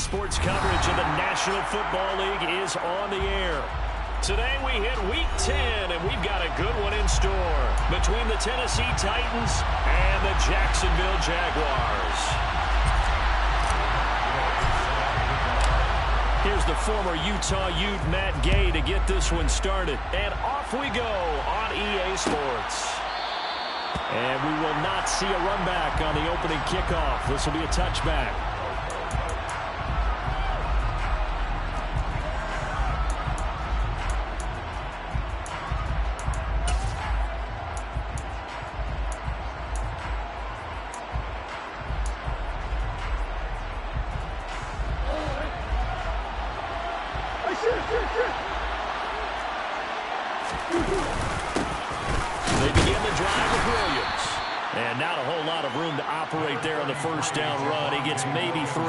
sports coverage of the National Football League is on the air. Today we hit Week 10, and we've got a good one in store between the Tennessee Titans and the Jacksonville Jaguars. Here's the former Utah Ute Matt Gay to get this one started. And off we go on EA Sports. And we will not see a run back on the opening kickoff. This will be a touchback. They begin the drive with Williams. And not a whole lot of room to operate there on the first down run. He gets maybe 3.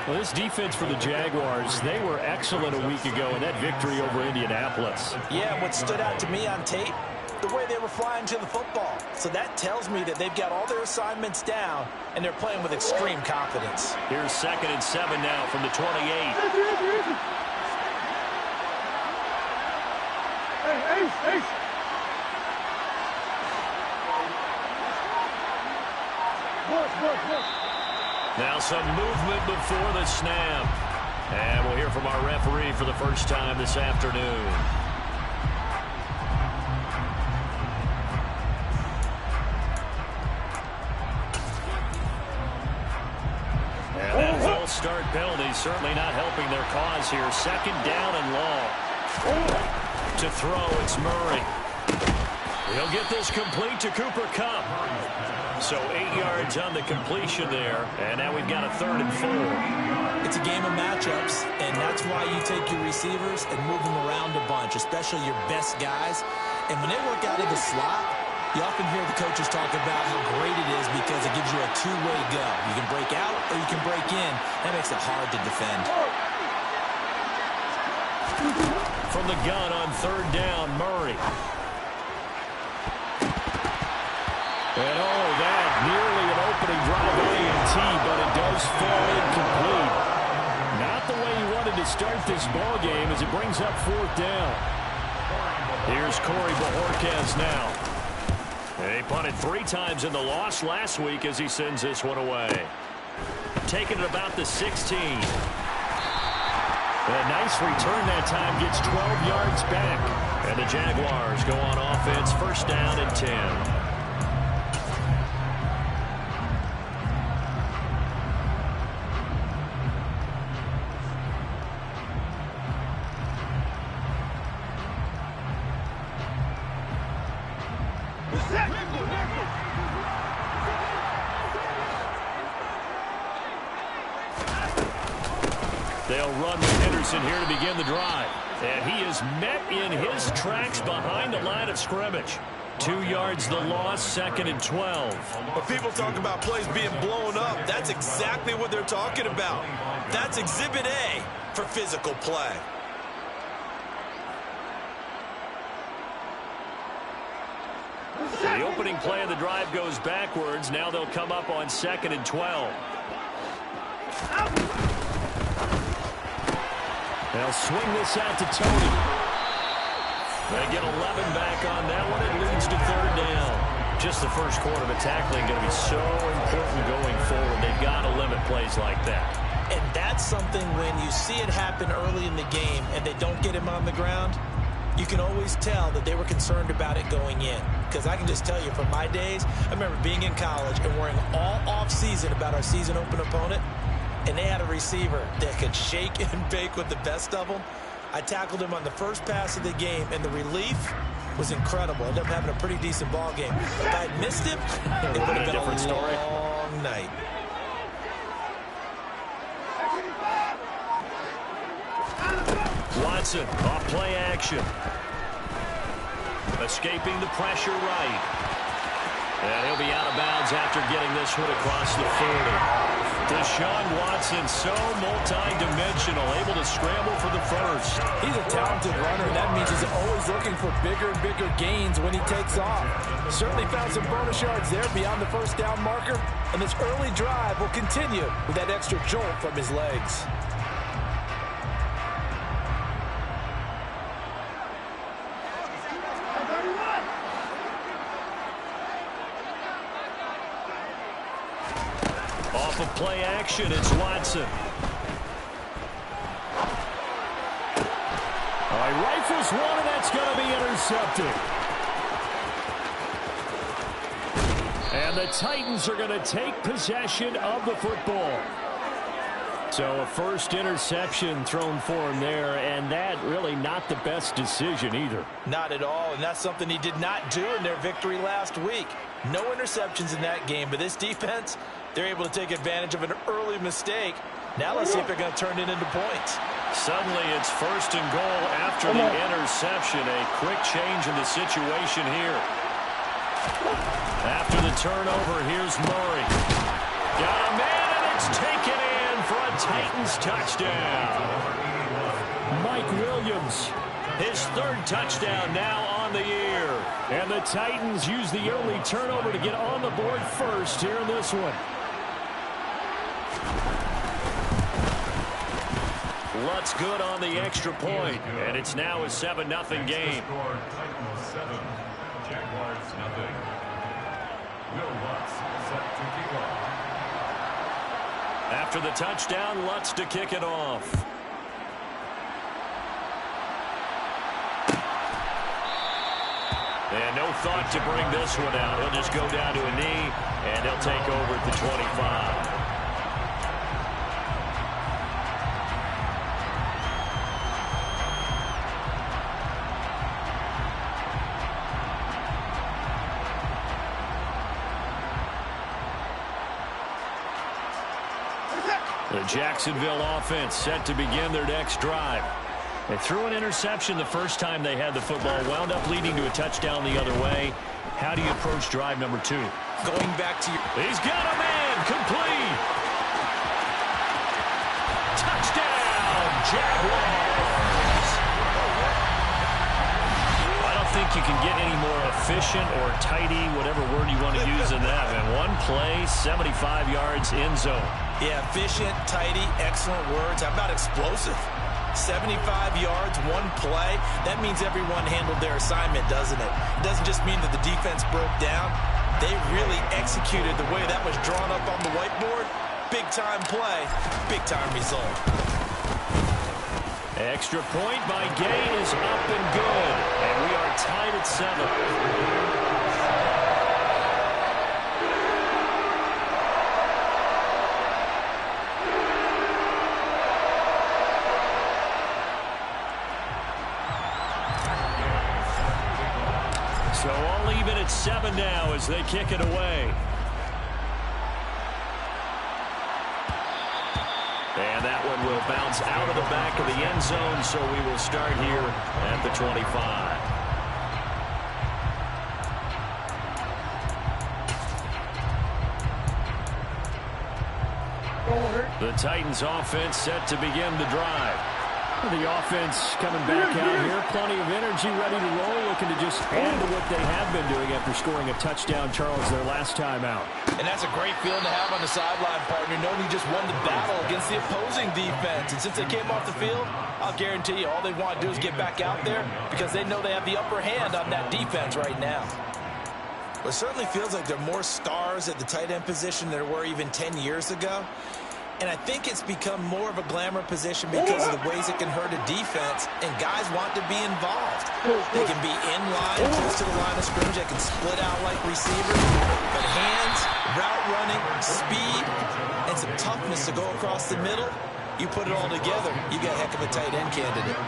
Well, this defense for the Jaguars, they were excellent a week ago in that victory over Indianapolis. Yeah, what stood out to me on tape, the way they were flying to the football. So that tells me that they've got all their assignments down, and they're playing with extreme confidence. Here's 2nd and 7 now from the 28. Hey. Now some movement before the snap. And we'll hear from our referee for the first time this afternoon. And that false start penalty certainly not helping their cause here. 2nd down and long. To throw, it's Murray. He'll get this complete to Cooper Kupp. So 8 yards on the completion there, and now we've got a 3rd and 4. It's a game of matchups, and that's why you take your receivers and move them around a bunch, especially your best guys. And when they work out of the slot, you often hear the coaches talk about how great it is because it gives you a two-way go. You can break out or you can break in. That makes it hard to defend. From the gun on 3rd down, Murray. And that nearly an opening drive INT, but it does fall incomplete. Not the way he wanted to start this ball game as it brings up 4th down. Here's Corey Bojorquez now. He punted 3 times in the loss last week as he sends this one away. Taking it about the 16. A nice return that time, gets 12 yards back. And the Jaguars go on offense, 1st down and 10. They'll run with Henderson here to begin the drive. And he is met in his tracks behind the line of scrimmage. 2 yards the loss, 2nd and 12. When people talk about plays being blown up, that's exactly what they're talking about. That's Exhibit A for physical play. The opening play of the drive goes backwards. Now they'll come up on 2nd and 12. They'll swing this out to Tony. They get 11 back on that one. It leads to 3rd down. Just the first quarter of the tackling going to be so important going forward. They've got to limit plays like that. And that's something when you see it happen early in the game and they don't get him on the ground, you can always tell that they were concerned about it going in. Because I can just tell you from my days, I remember being in college and worrying all off-season about our season open opponent. And they had a receiver that could shake and bake with the best of them. I tackled him on the first pass of the game, and the relief was incredible. I ended up having a pretty decent ball game. If I had missed him, it would have been a long night. Watson, off play action. Escaping the pressure right. And he'll be out of bounds after getting this one across the 40. Deshaun Watson, so multi-dimensional, able to scramble for the first. He's a talented runner, and that means he's always looking for bigger and bigger gains when he takes off. Certainly found some bonus yards there beyond the first down marker, And this early drive will continue with that extra jolt from his legs. Off of play action, it's Watson. All right, rifles one, and that's going to be intercepted. And the Titans are going to take possession of the football. So a first interception thrown for him there, and that really not the best decision either. Not at all, and that's something he did not do in their victory last week. No interceptions in that game, but this defense, they're able to take advantage of an early mistake. Now let's see if they're going to turn it into points. Suddenly it's first and goal after the interception. A quick change in the situation here. After the turnover, here's Murray. Got a man, and it's taken in for a Titans touchdown. Mike Williams, his third touchdown now on the year. And the Titans use the early turnover to get on the board first here in this one. Lutz good on the extra point, and it's now a 7-0 game. Titans 7, Jaguars 0. Will Lutz set to kick off. After the touchdown, Lutz to kick it off. And no thought to bring this one out. He'll just go down to a knee, and he'll take over at the 25. The Jacksonville offense set to begin their next drive. They threw an interception the first time they had the football, wound up leading to a touchdown the other way. How do you approach drive number 2? Going back to your... He's got a man, complete. Touchdown, Jaguars. I don't think you can get any more efficient or tidy, whatever word you want to use in that. And one play, 75 yards, end zone. Yeah, efficient, tidy, excellent words. How about explosive? 75 yards, one play. That means everyone handled their assignment, doesn't it? It doesn't just mean that the defense broke down. They really executed the way that was drawn up on the whiteboard. Big-time play, big-time result. Extra point by Gay is up and good. And we are tied at 7. So all even at 7 now as they kick it away. And that one will bounce out of the back of the end zone, so we will start here at the 25. The Titans offense set to begin the drive. The offense coming back out here, plenty of energy, ready to roll, looking to just add to what they have been doing after scoring a touchdown, Charles, their last time out. And that's a great feeling to have on the sideline, partner, knowing you just won the battle against the opposing defense. And since they came off the field, I'll guarantee you all they want to do is get back out there because they know they have the upper hand on that defense right now. Well, it certainly feels like there are more stars at the tight end position than there were even 10 years ago. And I think it's become more of a glamour position because of the ways it can hurt a defense, and guys want to be involved. They can be in line, close to the line of scrimmage. They can split out like receivers. But hands, route running, speed, and some toughness to go across the middle, you put it all together, you got a heck of a tight end candidate.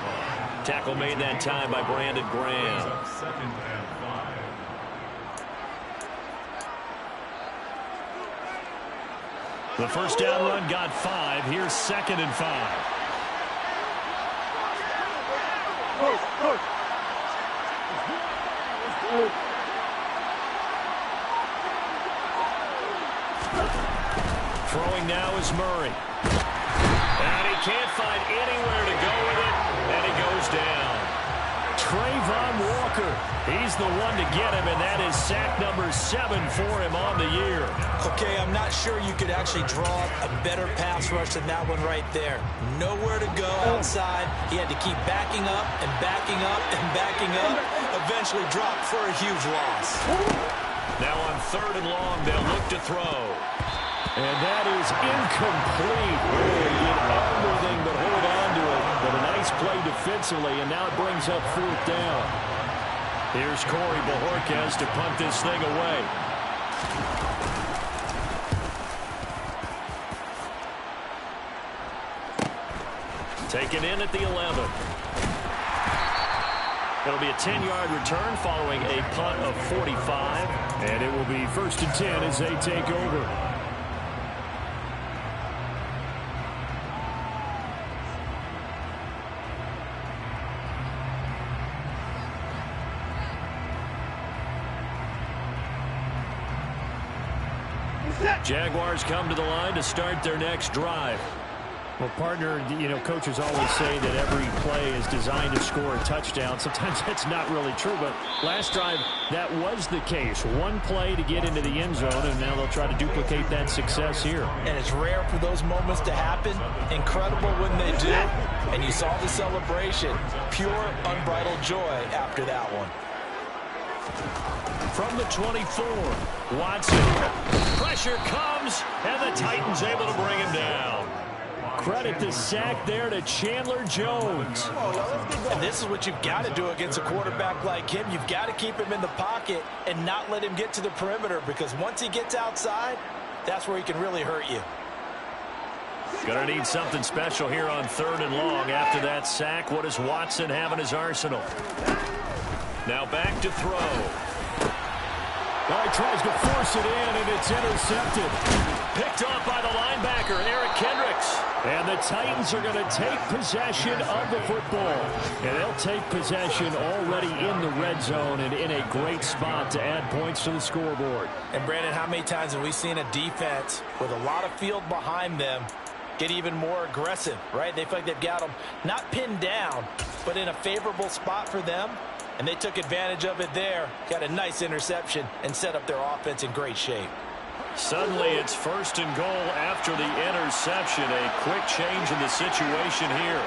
Tackle made that time by Brandon Graham. Second and 5. The first down run got 5. Here's 2nd and 5. Throwing now is Murray. And he can't find anywhere to go with it, and he goes down. Trayvon Walker He's the one to get him, and that is sack number 7 for him on the year. Okay, I'm not sure you could actually draw a better pass rush than that one right there. Nowhere to go outside. He had to keep backing up and backing up and backing up. Eventually dropped for a huge loss. Now on 3rd and long, they'll look to throw. And that is incomplete. Really did everything but hold on to it. But a nice play defensively, and now it brings up 4th down. Here's Corey Bojorquez to punt this thing away. Taken in at the 11. It'll be a 10-yard return following a punt of 45. And it will be 1st and 10 as they take over. Jaguars come to the line to start their next drive. Well, partner, coaches always say that every play is designed to score a touchdown. Sometimes that's not really true, but last drive, that was the case. One play to get into the end zone, and now they'll try to duplicate that success here. And it's rare for those moments to happen. Incredible when they do. And you saw the celebration. Pure, unbridled joy after that one. From the 24, Watson. Pressure comes, and the Titans able to bring him down. Credit the sack there to Chandler Jones. And this is what you've got to do against a quarterback like him. You've got to keep him in the pocket and not let him get to the perimeter, because once he gets outside, that's where he can really hurt you. Gonna need something special here on 3rd and long. After that sack, what does Watson have in his arsenal? Now back to throw. Well, he tries to force it in, and it's intercepted. Picked off by the linebacker, Eric Kendricks. And the Titans are going to take possession of the football. And they'll take possession already in the red zone and in a great spot to add points to the scoreboard. And, Brandon, how many times have we seen a defense with a lot of field behind them get even more aggressive, right? They feel like they've got them not pinned down, but in a favorable spot for them. And they took advantage of it there, got a nice interception, and set up their offense in great shape. Suddenly it's 1st and goal after the interception. A quick change in the situation here.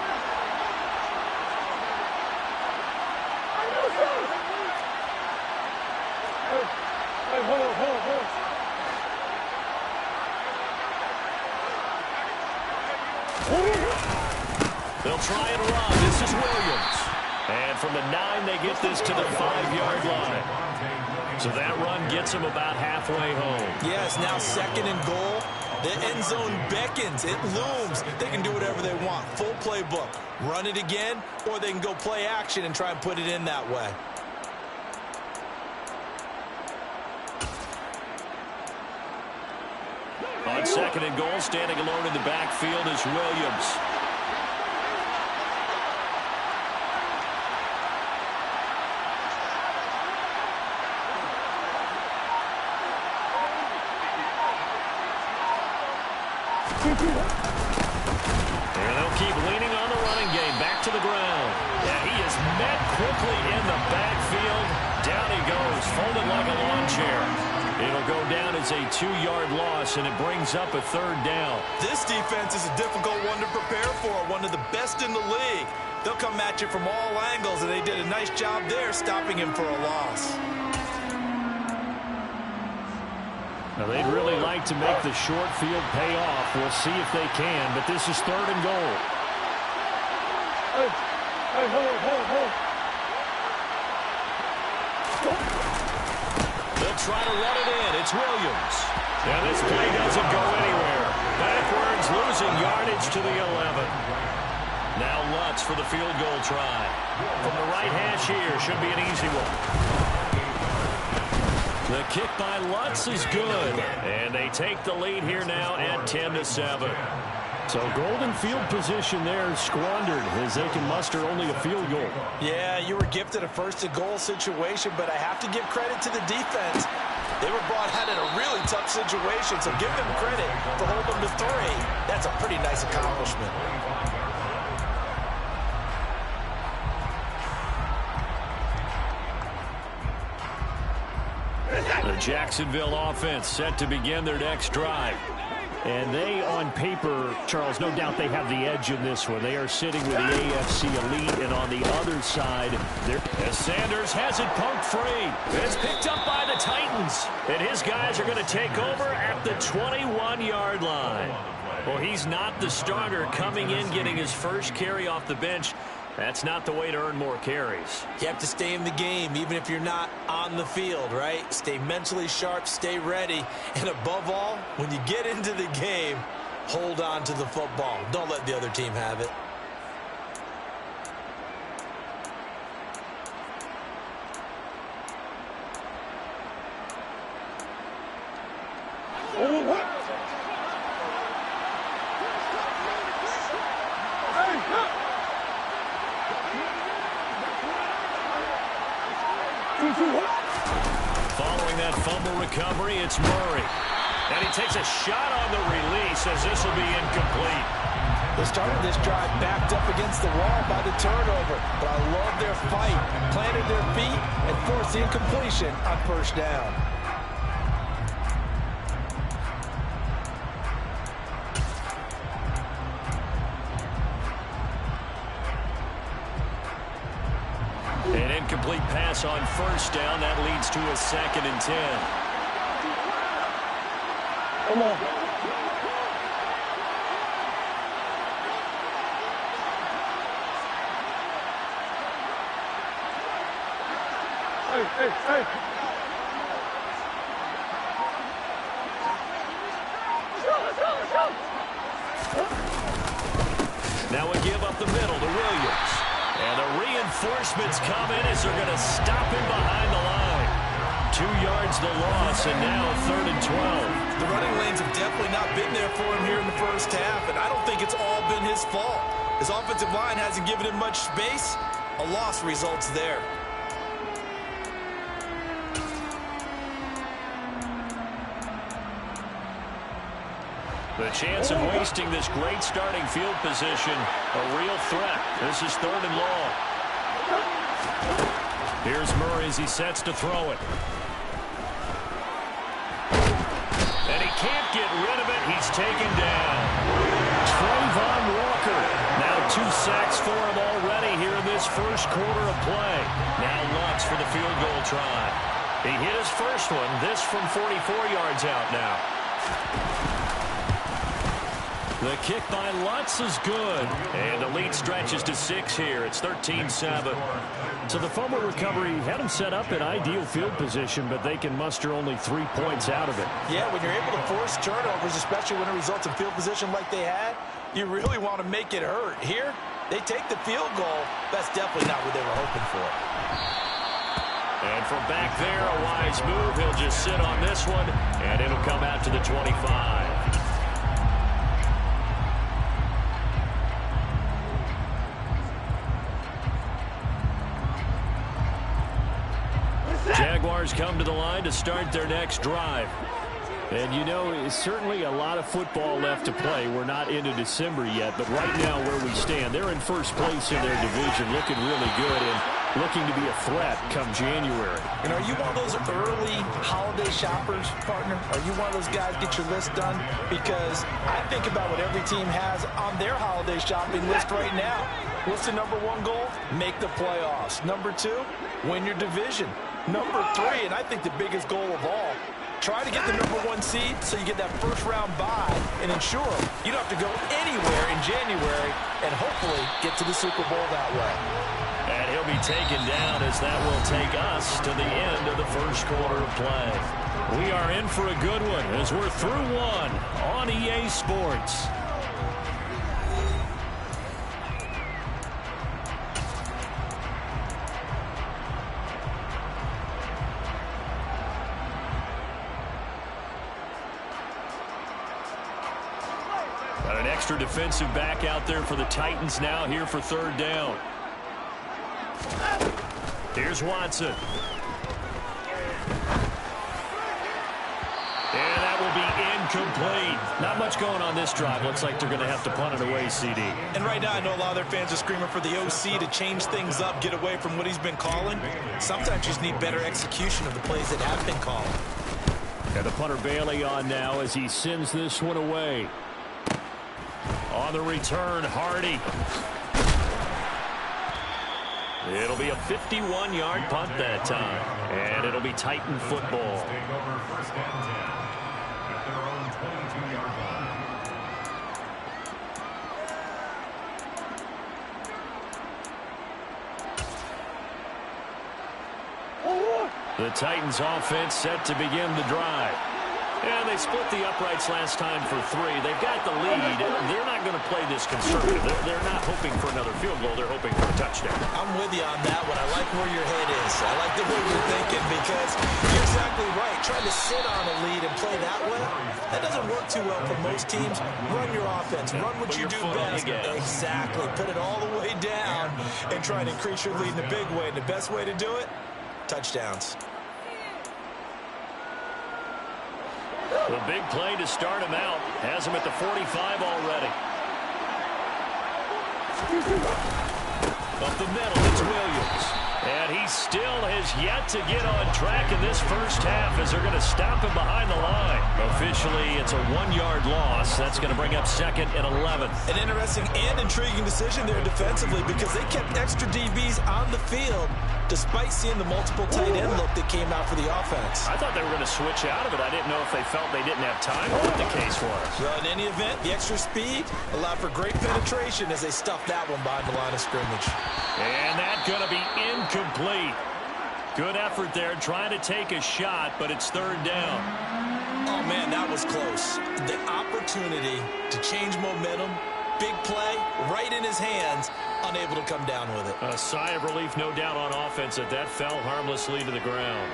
They'll try and run. This is Williams. And from the 9, they get this to the 5-yard line. So that run gets them about halfway home. Yes, now 2nd and goal. The end zone beckons. It looms. They can do whatever they want. Full playbook. Run it again, or they can go play action and try and put it in that way. On 2nd and goal, standing alone in the backfield is Williams. And they'll keep leaning on the running game. Back to the ground. Yeah, he is met quickly in the backfield. Down he goes, folded like a lawn chair. It'll go down as a 2-yard loss, and it brings up a 3rd down. This defense is a difficult one to prepare for, one of the best in the league. They'll come at you from all angles, and they did a nice job there stopping him for a loss. Now, they'd really like to make the short field pay off. We'll see if they can, but this is 3rd and goal. They'll try to run it in. It's Williams. Now, this play doesn't go anywhere. Backwards, losing yardage to the 11. Now Lutz for the field goal try. From the right hash here, should be an easy one. The kick by Lutz is good. And they take the lead here now at 10-7. So golden field position there squandered as they can muster only a field goal. Yeah, you were gifted a 1st and goal situation, but I have to give credit to the defense. They were brought out in a really tough situation, so give them credit for holding them to 3. That's a pretty nice accomplishment. Jacksonville offense set to begin their next drive. And they, on paper, Charles, no doubt they have the edge in this one. They are sitting with the AFC elite, and on the other side, as Sanders has it poked free. It's picked up by the Titans. And his guys are going to take over at the 21-yard line. Well, he's not the starter coming in, getting his first carry off the bench. That's not the way to earn more carries. You have to stay in the game, even if you're not on the field, right? Stay mentally sharp, stay ready, and above all, when you get into the game, hold on to the football. Don't let the other team have it. Following that fumble recovery, it's Murray. And he takes a shot on the release as this will be incomplete. They started this drive backed up against the wall by the turnover, but I love their fight. Planted their feet and forced the incompletion on first down. An incomplete pass on first down. That leads to a 2nd and 10. come on. Hey. Now we give up the middle to Williams. And the reinforcements come in as they're going to stop him behind the line. 2 yards the loss, and now 3rd and 12. The running lanes have definitely not been there for him here in the first half, and I don't think it's all been his fault. His offensive line hasn't given him much space. A loss results there. The chance of wasting this great starting field position, a real threat. This is 3rd and long. Here's Murray as he sets to throw it. And he can't get rid of it. He's taken down. Trayvon Walker. Now 2 sacks for him already here in this first quarter of play. Now Lutz for the field goal try. He hit his first one. This from 44 yards out now. The kick by Lutz is good. And the lead stretches to 6 here. It's 13-7. So the fumble recovery had them set up in ideal field position, but they can muster only 3 points out of it. Yeah, when you're able to force turnovers, especially when it results in field position like they had, you really want to make it hurt. Here, they take the field goal. That's definitely not what they were hoping for. And from back there, a wise move. He'll just sit on this one, and it'll come out to the 25. Jaguars come to the line to start their next drive. And, you know, certainly a lot of football left to play. We're not into December yet, but right now where we stand, they're in first place in their division, looking really good and looking to be a threat come January. And are you one of those early holiday shoppers, partner? Are you one of those guys get your list done? Because I think about what every team has on their holiday shopping list right now. What's the #1 goal? Make the playoffs. #2, win your division. #3, and I think the biggest goal of all, try to get the #1 seed so you get that first-round bye and ensure you don't have to go anywhere in January and hopefully get to the Super Bowl that way. And he'll be taken down as that will take us to the end of the first quarter of play. We are in for a good one as we're through one on EA Sports. Got an extra defensive back out there for the Titans now here for 3rd down. Here's Watson. And that will be incomplete. Not much going on this drive. Looks like they're going to have to punt it away, CD. And right now I know a lot of their fans are screaming for the OC to change things up, get away from what he's been calling. Sometimes you just need better execution of the plays that have been called. And the punter Bailey on now as he sends this one away. On the return, Hardy. It'll be a 51-yard punt that time. And it'll be Titan football. Take over 1st and 10 at their own 22-yard line. The Titans offense set to begin the drive. And they split the uprights last time for 3. They've got the lead. They're not going to play this conservative. They're not hoping for another field goal. They're hoping for a touchdown. I'm with you on that one. I like where your head is. I like the way you're thinking because you're exactly right. Trying to sit on a lead and play that way, that doesn't work too well for most teams. Run your offense. Run what you do best. Exactly. Put it all the way down and try and increase your lead in a big way. And the best way to do it, touchdowns. The big play to start him out. Has him at the 45 already. Up the middle, it's Williams. And he still has yet to get on track in this first half as they're going to stop him behind the line. Officially, it's a 1-yard loss. That's going to bring up 2nd and 11. An interesting and intriguing decision there defensively because they kept extra DBs on the field despite seeing the multiple tight end look that came out for the offense. I thought they were going to switch out of it. I didn't know if they felt they didn't have time or what the case was. Well, in any event, the extra speed allowed for great penetration as they stuffed that one behind the line of scrimmage. And that's going to be incomplete. Good effort there trying to take a shot, but it's 3rd down. Oh, man, that was close. The opportunity to change momentum, big play, right in his hands, unable to come down with it. A sigh of relief, no doubt, on offense that fell harmlessly to the ground.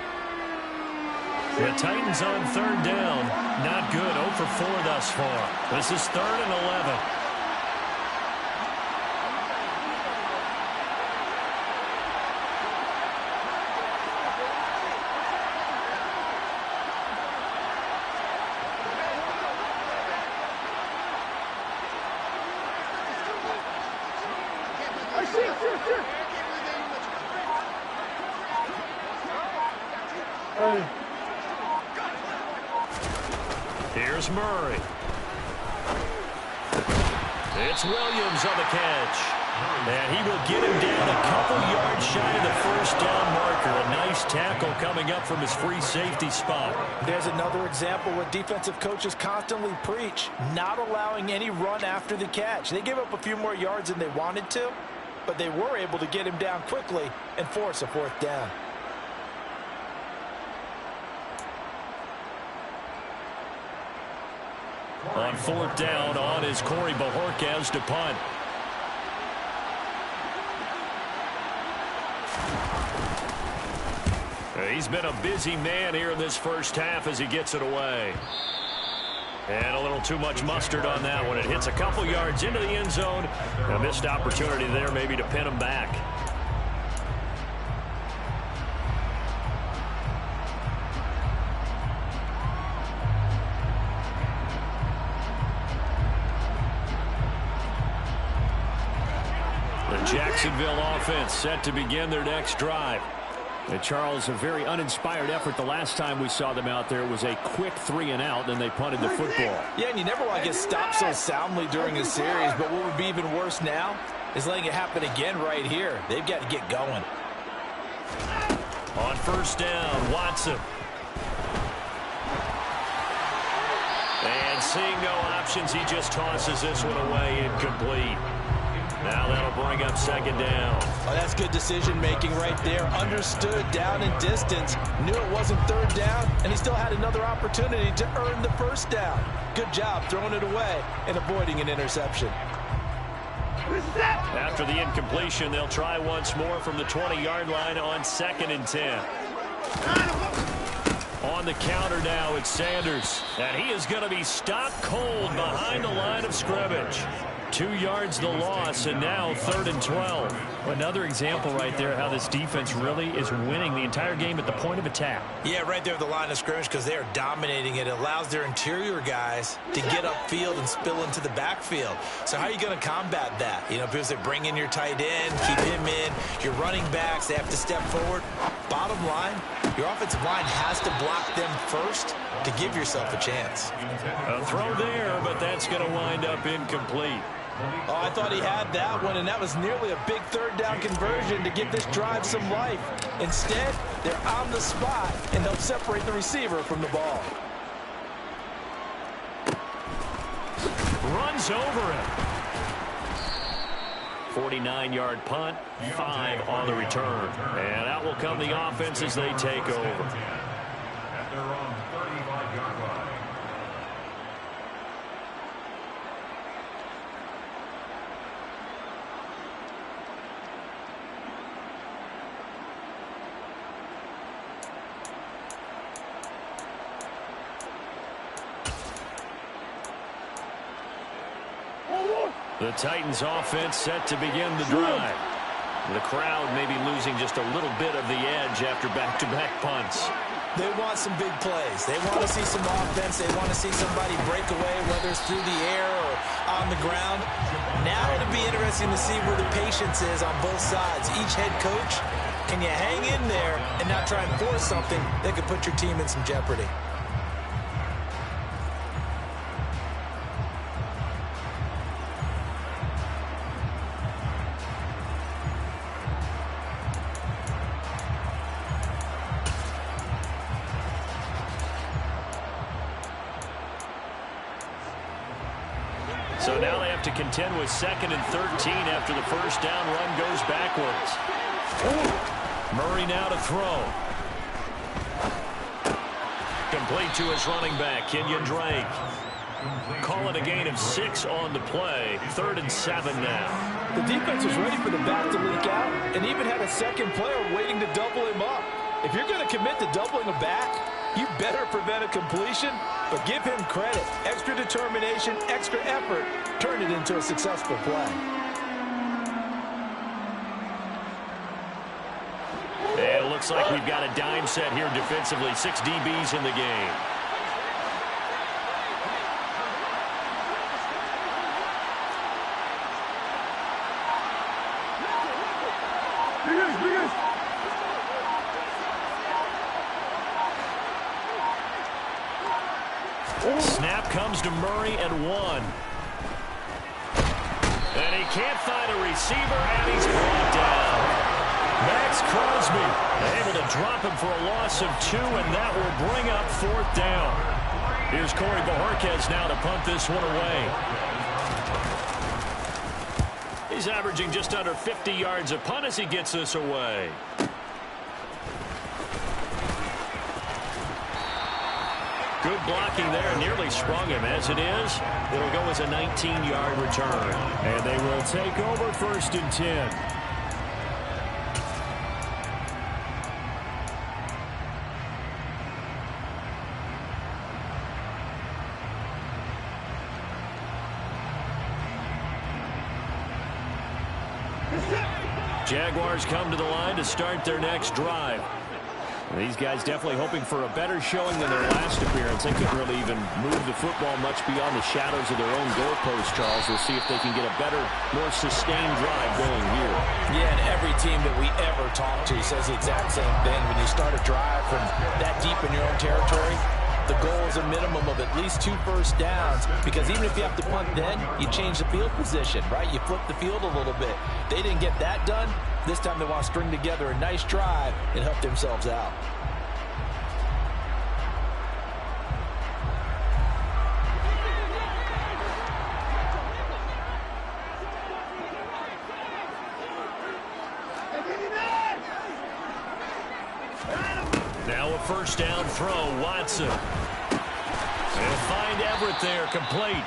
The Titans on 3rd down. Not good. 0 for 4 thus far. This is 3rd and 11. Here's Murray. It's Williams on the catch. And he will get him down a couple yards shy of the 1st down marker. A nice tackle coming up from his free safety spot. There's another example where defensive coaches constantly preach, not allowing any run after the catch. They gave up a few more yards than they wanted to, but they were able to get him down quickly and force a 4th down. On 4th down, on is Corey Bajorquez to punt. He's been a busy man here in this first half as he gets it away. And a little too much mustard on that one. It hits a couple yards into the end zone. A missed opportunity there maybe to pin him back. The Jacksonville offense set to begin their next drive. And Charles, a very uninspired effort the last time we saw them out there. It was a quick 3 and out, then they punted the football. Yeah, and you never want to get stopped so soundly during a series, but what would be even worse now is letting it happen again right here. They've got to get going. On 1st down, Watson. And seeing no options, he just tosses this one away, incomplete. Now that'll bring up 2nd down. Oh, that's good decision-making right there. Understood down and distance. Knew it wasn't 3rd down, and he still had another opportunity to earn the 1st down. Good job throwing it away and avoiding an interception. After the incompletion, they'll try once more from the 20-yard line on 2nd and 10. On the counter now, it's Sanders. And he is going to be stopped cold behind the line of scrimmage. 2 yards the loss, and now 3rd and 12. Another example right there how this defense really is winning the entire game at the point of attack. Yeah, right there at the line of scrimmage because they are dominating it. It allows their interior guys to get upfield and spill into the backfield. So how are you going to combat that? You know, because they bring in your tight end, keep him in. Your running backs, they have to step forward. Bottom line, Your offensive line has to block them first to give yourself a chance. A throw there, but that's going to wind up incomplete. Oh, I thought he had that one, and that was nearly a big third down conversion to give this drive some life. Instead, they're on the spot and help separate the receiver from the ball. Runs over him. 49-yard punt, 5 on the return. And out will come the offense as they take over. At their own 35-yard line. The Titans offense set to begin the drive. The crowd may be losing just a little bit of the edge after back-to-back punts. They want some big plays. They want to see some offense. They want to see somebody break away, whether it's through the air or on the ground. Now it'll be interesting to see where the patience is on both sides. Each head coach, can you hang in there and not try and force something that could put your team in some jeopardy? So now they have to contend with 2nd and 13 after the first down run goes backwards. Murray now to throw. Complete to his running back, Kenyon Drake. Call it a gain of 6 on the play. 3rd and 7 now. The defense was ready for the back to leak out and even had a second player waiting to double him up. If you're going to commit to doubling a back, you better prevent a completion, but give him credit. Extra determination, extra effort, turn it into a successful play. And it looks like we've got a dime set here defensively. 6 DBs in the game. Snap comes to Murray at 1. And he can't find a receiver, and he's brought down. Max Crosby able to drop him for a loss of 2, and that will bring up 4th down. Here's Corey Bojorquez now to punt this one away. He's averaging just under 50 yards a punt as he gets this away. Good blocking there, nearly sprung him. As it is, it'll go as a 19-yard return. And they will take over 1st and 10. Jaguars come to the line to start their next drive. These guys definitely hoping for a better showing than their last appearance. They couldn't really even move the football much beyond the shadows of their own goalpost, Charles. We'll see if they can get a better, more sustained drive going here. Yeah, and every team that we ever talk to says the exact same thing. When you start a drive from that deep in your own territory, the goal is a minimum of at least 2 first downs, because even if you have to punt then, you change the field position, right? You flip the field a little bit. They didn't get that done. This time they want to string together a nice drive and help themselves out. Now a first down throw, Watson. They'll find Everett there, complete.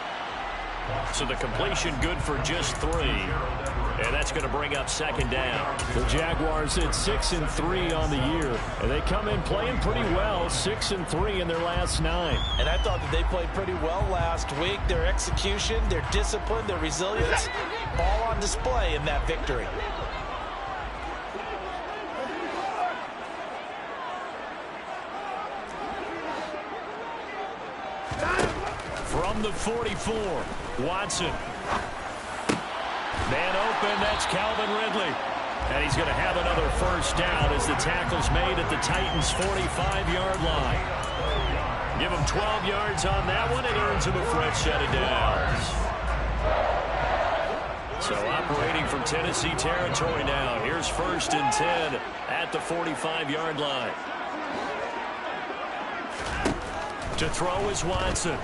So the completion good for just 3. And that's going to bring up 2nd down. The Jaguars at 6 and 3 on the year. And they come in playing pretty well, 6 and 3 in their last 9. And I thought that they played pretty well last week. Their execution, their discipline, their resilience, all on display in that victory. From the 44, Watson. Man open, that's Calvin Ridley. And he's going to have another first down as the tackle's made at the Titans' 45-yard line. Give him 12 yards on that one. It earns him a fresh set of downs. So operating from Tennessee territory now. Here's 1st and 10 at the 45-yard line. To throw is Watson.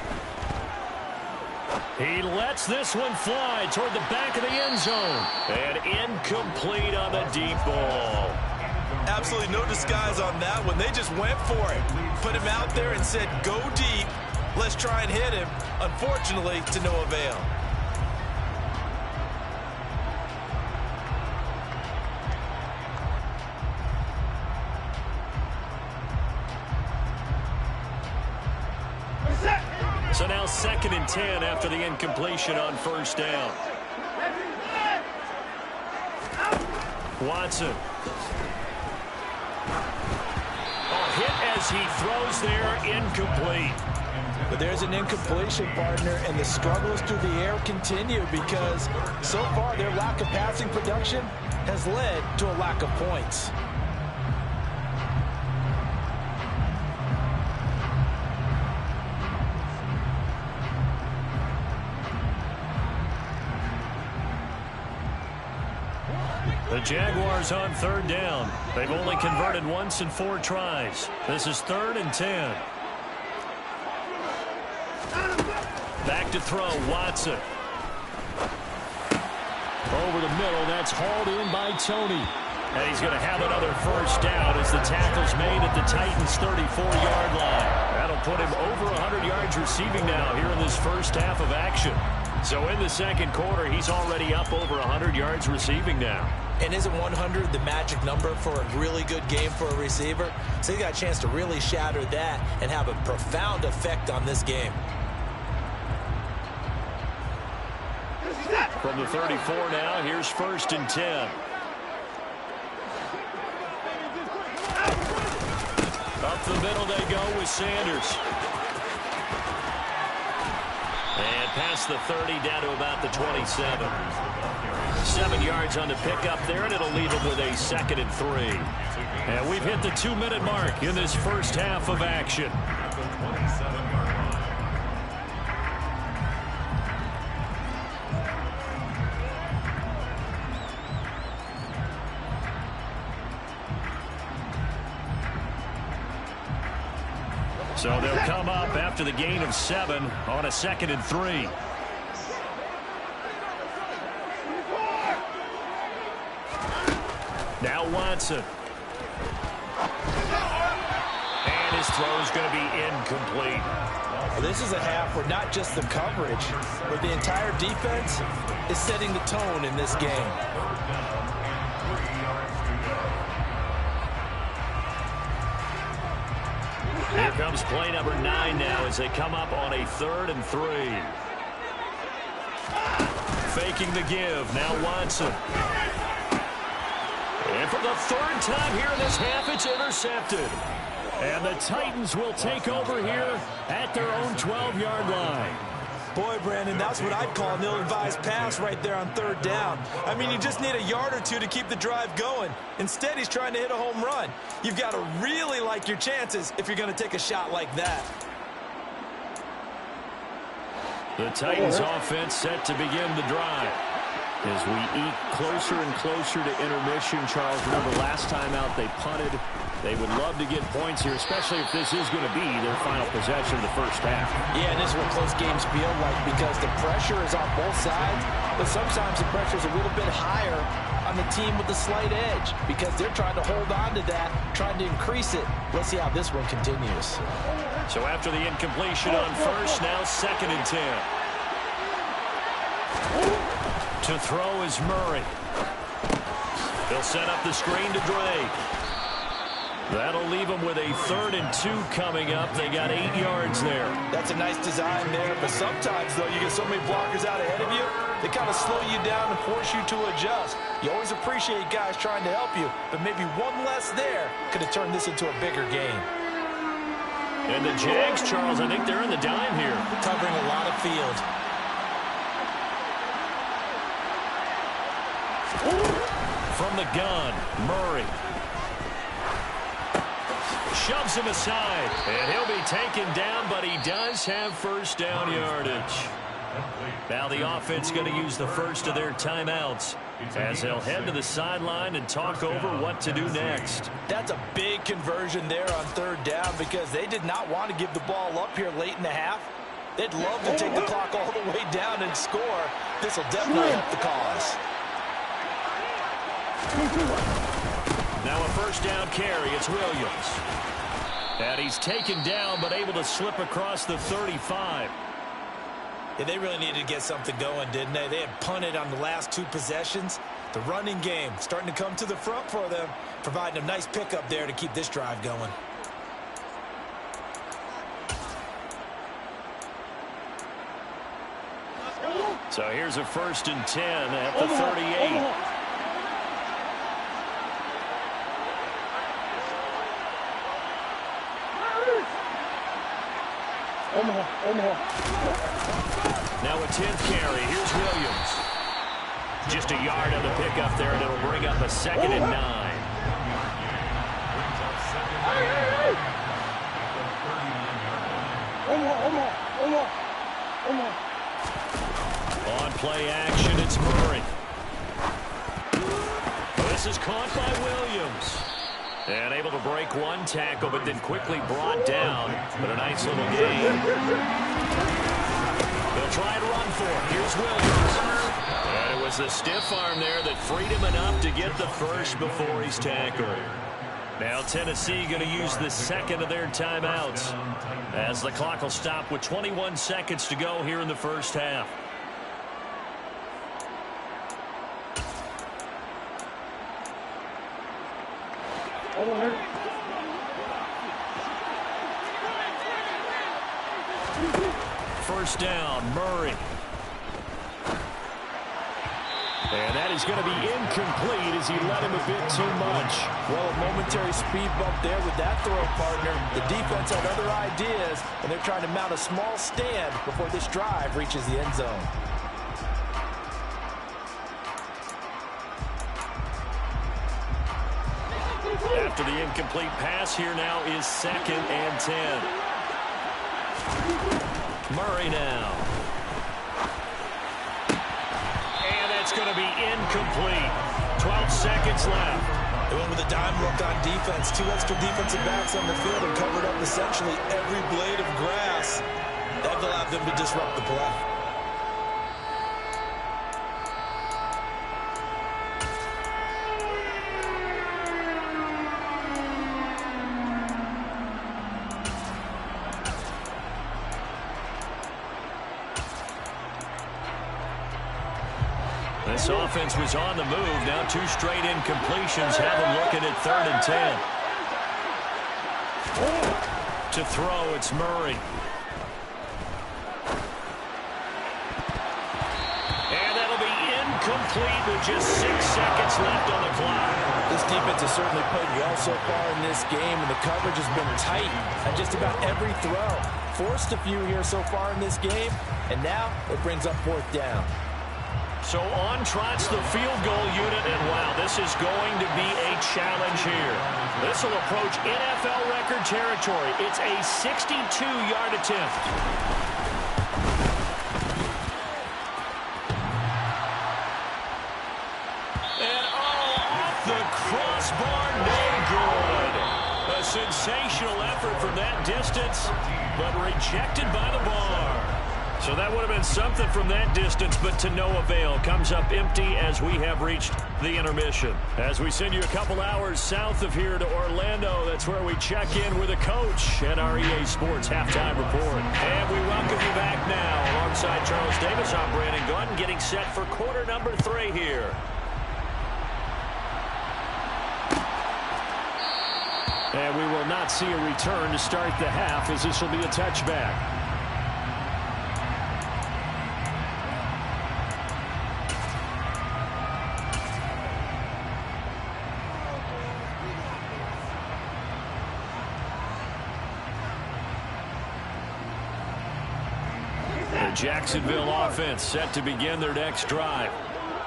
He lets this one fly toward the back of the end zone. And incomplete on the deep ball. Absolutely no disguise on that one. They just went for it. Put him out there and said, go deep. Let's try and hit him. Unfortunately, to no avail. So now 2nd and 10 after the incompletion on 1st down. Watson. Hit as he throws there, incomplete. But there's an incompletion, partner, and the struggles through the air continue because so far their lack of passing production has led to a lack of points. The Jaguars on 3rd down. They've only converted once in 4 tries. This is 3rd and 10. Back to throw, Watson. Over the middle, that's hauled in by Tony. And he's going to have another first down as the tackle's made at the Titans' 34-yard line. That'll put him over 100 yards receiving now here in this first half of action. So in the 2nd quarter, he's already up over 100 yards receiving now. And isn't 100 the magic number for a really good game for a receiver? So he got a chance to really shatter that and have a profound effect on this game. From the 34 now, here's 1st and 10. Up the middle they go with Sanders. And past the 30, down to about the 27. 7 yards on the pickup there, and it'll leave him with a 2nd and 3. And we've hit the 2-minute mark in this first half of action. So they'll come up after the gain of 7 on a 2nd and 3. Now Watson. And his throw is going to be incomplete. Well, this is a half where not just the coverage, but the entire defense is setting the tone in this game. Here comes play number 9 now as they come up on a 3rd and 3. Faking the give. Now Watson. And for the 3rd time here in this half, it's intercepted. And the Titans will take over here at their own 12-yard line. Boy, Brandon, that's what I'd call an ill-advised pass right there on 3rd down. I mean, you just need a yard or two to keep the drive going. Instead, he's trying to hit a home run. You've got to really like your chances if you're going to take a shot like that. The Titans offense set to begin the drive. As we eat closer and closer to intermission, Charles, remember last time out they punted. They would love to get points here, especially if this is going to be their final possession of the first half. Yeah, and this is what close games feel like because the pressure is on both sides, but sometimes the pressure is a little bit higher on the team with the slight edge because they're trying to hold on to that, trying to increase it. Let's see how this one continues. So after the incompletion on 1st, now 2nd and 10. To throw is Murray. They'll set up the screen to Drake. That'll leave them with a 3rd and 2 coming up. They got 8 yards there. That's a nice design there, but sometimes, though, you get so many blockers out ahead of you, they kind of slow you down and force you to adjust. You always appreciate guys trying to help you, but maybe one less there could have turned this into a bigger game. And the Jags, Charles, I think they're in the dime here. Covering a lot of field. From the gun, Murray. Shoves him aside, and he'll be taken down, but he does have first down yardage. Now the offense going to use the first of their timeouts as they'll head to the sideline and talk over what to do next. That's a big conversion there on third down because they did not want to give the ball up here late in the half. They'd love to take the clock all the way down and score. This will definitely help the cause. Now a first down carry. It's Williams. And he's taken down but able to slip across the 35. Yeah, they really needed to get something going, didn't they? They had punted on the last two possessions. The running game starting to come to the front for them, providing a nice pickup there to keep this drive going. So here's a 1st and 10 at the 38. Now a 10th carry. Here's Williams. Just a yard on the pickup there, and it'll bring up a 2nd and 9. On play action, it's Murray. This is caught by Williams. And able to break one tackle, but then quickly brought down. But a nice little gain. They'll try and run for it. Here's Williams. And it was the stiff arm there that freed him enough to get the first before he's tackled. Now Tennessee going to use the second of their timeouts as the clock will stop with 21 seconds to go here in the first half. First down, Murray. And that is going to be incomplete as he let him a bit too much. Well, a momentary speed bump there with that throw, partner. The defense had other ideas, and they're trying to mount a small stand before this drive reaches the end zone. After the incomplete pass, here now is 2nd and 10. Murray now. And that's going to be incomplete. 12 seconds left. They went with a dime look on defense. 2 extra defensive backs on the field and covered up essentially every blade of grass. That allowed them to disrupt the play. This offense was on the move. Now 2 straight incompletions have them looking at 3rd and 10. To throw, it's Murray. And that'll be incomplete with just 6 seconds left on the clock. This defense has certainly played well so far in this game, and the coverage has been tight on just about every throw. Forced a few here so far in this game, and now it brings up 4th down. So on trots the field goal unit, and wow, this is going to be a challenge here. This will approach NFL record territory. It's a 62-yard attempt. And off the crossbar, no good. A sensational effort from that distance, but rejected by the bar. So that would have been something from that distance, but to no avail. Comes up empty as we have reached the intermission. As we send you a couple hours south of here to Orlando, that's where we check in with a coach at our EA Sports Halftime Report. And we welcome you back now. Alongside Charles Davis, I'm Brandon Gunn, getting set for quarter number 3 here. And we will not see a return to start the half, as this will be a touchback. Jacksonville offense set to begin their next drive.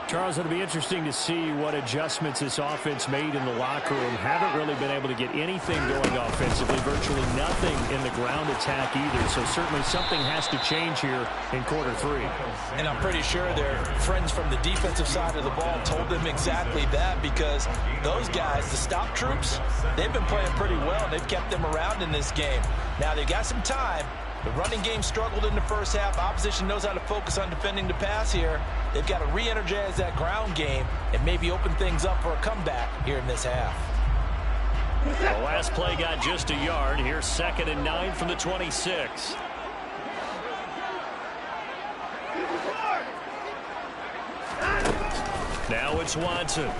Charles, it'll be interesting to see what adjustments this offense made in the locker room. Haven't really been able to get anything going offensively, virtually nothing in the ground attack either. So certainly something has to change here in quarter 3. And I'm pretty sure their friends from the defensive side of the ball told them exactly that, because those guys, the stop troops, they've been playing pretty well. They've kept them around in this game. Now they've got some time. The running game struggled in the first half. Opposition knows how to focus on defending the pass here. They've got to re-energize that ground game and maybe open things up for a comeback here in this half. The last play got just a yard. Here's 2nd and 9 from the 26. Now it's Watson.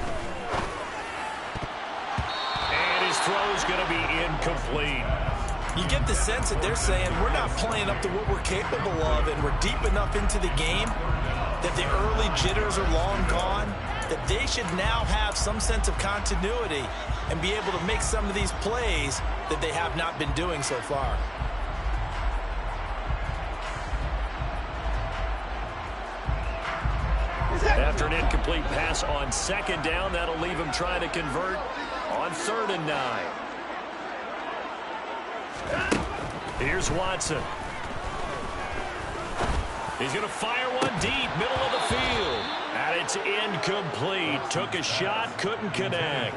And his throw's going to be incomplete. You get the sense that they're saying we're not playing up to what we're capable of, and we're deep enough into the game that the early jitters are long gone, that they should now have some sense of continuity and be able to make some of these plays that they have not been doing so far. After an incomplete pass on 2nd down, that'll leave him trying to convert on 3rd and 9. Here's Watson. He's going to fire one deep, middle of the field. And it's incomplete. Took a shot, couldn't connect.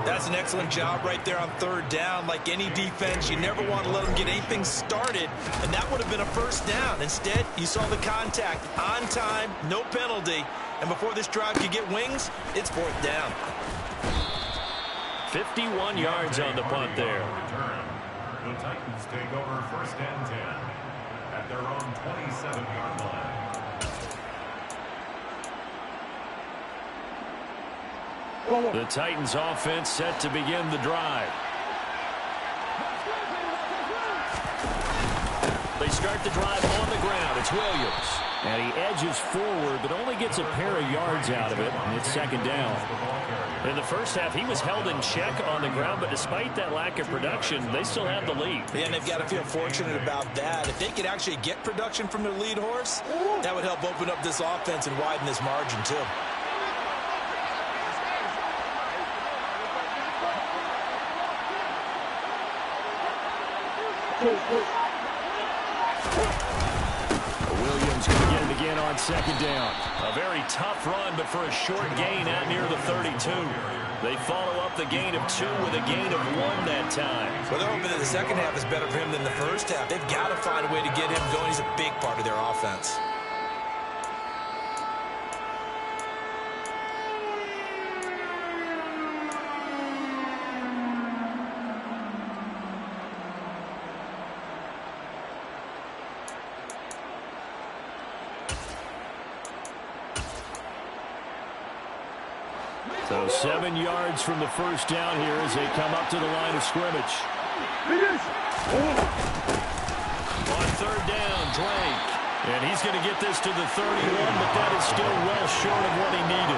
That's an excellent job right there on 3rd down. Like any defense, you never want to let them get anything started, and that would have been a 1st down. Instead, you saw the contact on time, no penalty, and before this drive could get wings, it's 4th down. 51 yards on the punt there. The Titans take over 1st and 10 at their own 27-yard line. The Titans offense set to begin the drive. They start the drive on the ground. It's Williams. And he edges forward, but only gets a pair of yards out of it, and it's 2nd down. In the first half, he was held in check on the ground, but despite that lack of production, they still have the lead. Yeah, and they've got to feel fortunate about that. If they could actually get production from their lead horse, that would help open up this offense and widen this margin, too. Williams going to get it again on 2nd down. A very tough run, but for a short gain out near the 32. They follow up the gain of 2 with a gain of 1 that time. Well, they're hoping that the second half is better for him than the first half. They've got to find a way to get him going. He's a big part of their offense. So 7 yards from the 1st down here as they come up to the line of scrimmage. On 3rd down, Drake. And he's going to get this to the 31, but that is still well short of what he needed.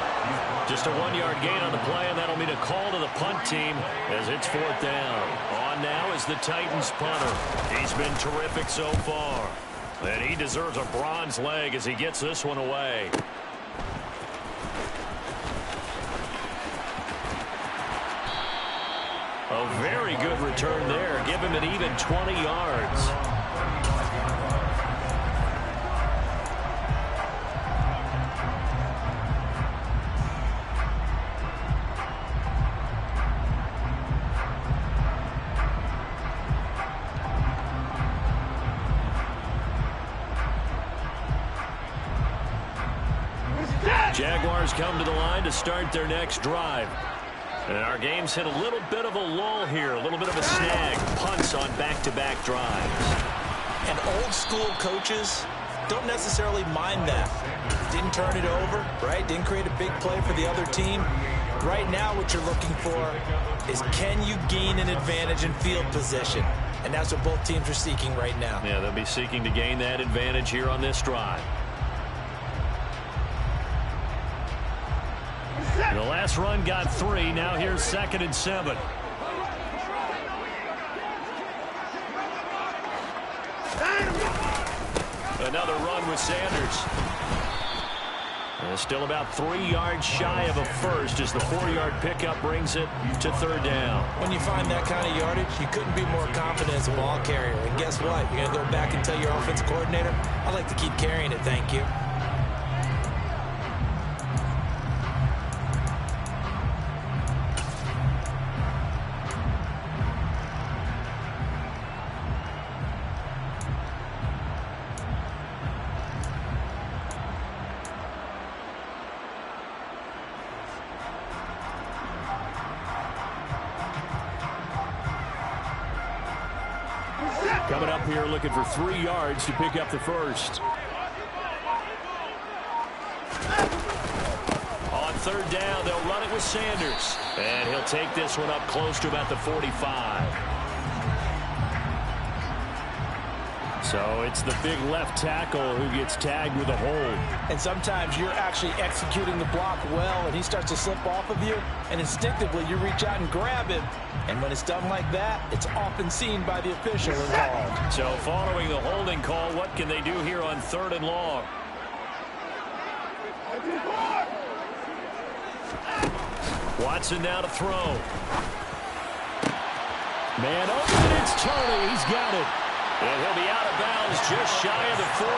Just a 1-yard gain on the play, and that'll mean a call to the punt team as it's 4th down. On now is the Titans punter. He's been terrific so far. And he deserves a bronze leg as he gets this one away. A very good return there. Give him an even 20 yards. Jaguars come to the line to start their next drive. And our game's hit a little bit of a lull here, a little bit of a snag. Punts on back-to-back drives. And old-school coaches don't necessarily mind that. Didn't turn it over, right? Didn't create a big play for the other team. Right now what you're looking for is, can you gain an advantage in field position? And that's what both teams are seeking right now. Yeah, they'll be seeking to gain that advantage here on this drive. The last run got 3. Now here's 2nd and 7. Another run with Sanders. Still about 3 yards shy of a first as the 4-yard pickup brings it to third down. When you find that kind of yardage, you couldn't be more confident as a ball carrier. And guess what? You're going to go back and tell your offensive coordinator, I'd like to keep carrying it, thank you. Coming up here looking for 3 yards to pick up the first. On third down, they'll run it with Sanders. And he'll take this one up close to about the 45. So it's the big left tackle who gets tagged with a hold. And sometimes you're actually executing the block well, and he starts to slip off of you, and instinctively you reach out and grab him. And when it's done like that, it's often seen by the official and called. So following the holding call, what can they do here on third and long? Watson now to throw. Man open, it's Tony. He's got it. And he'll be out of bounds just shy of the 40.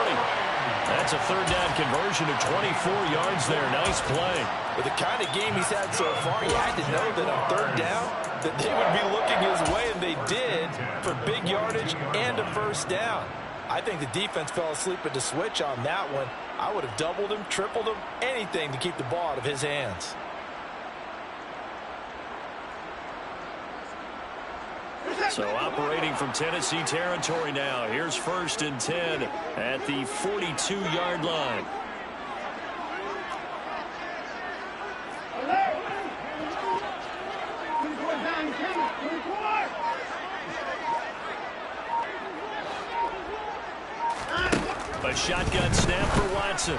That's a third down conversion of 24 yards there. Nice play. With the kind of game he's had so far, you had to know that on third down that they would be looking his way, and they did, for big yardage and a first down. I think the defense fell asleep at the switch on that one. I would have doubled him, tripled him, anything to keep the ball out of his hands. So operating from Tennessee territory now. Here's 1st and 10 at the 42-yard line. A shotgun snap for Watson.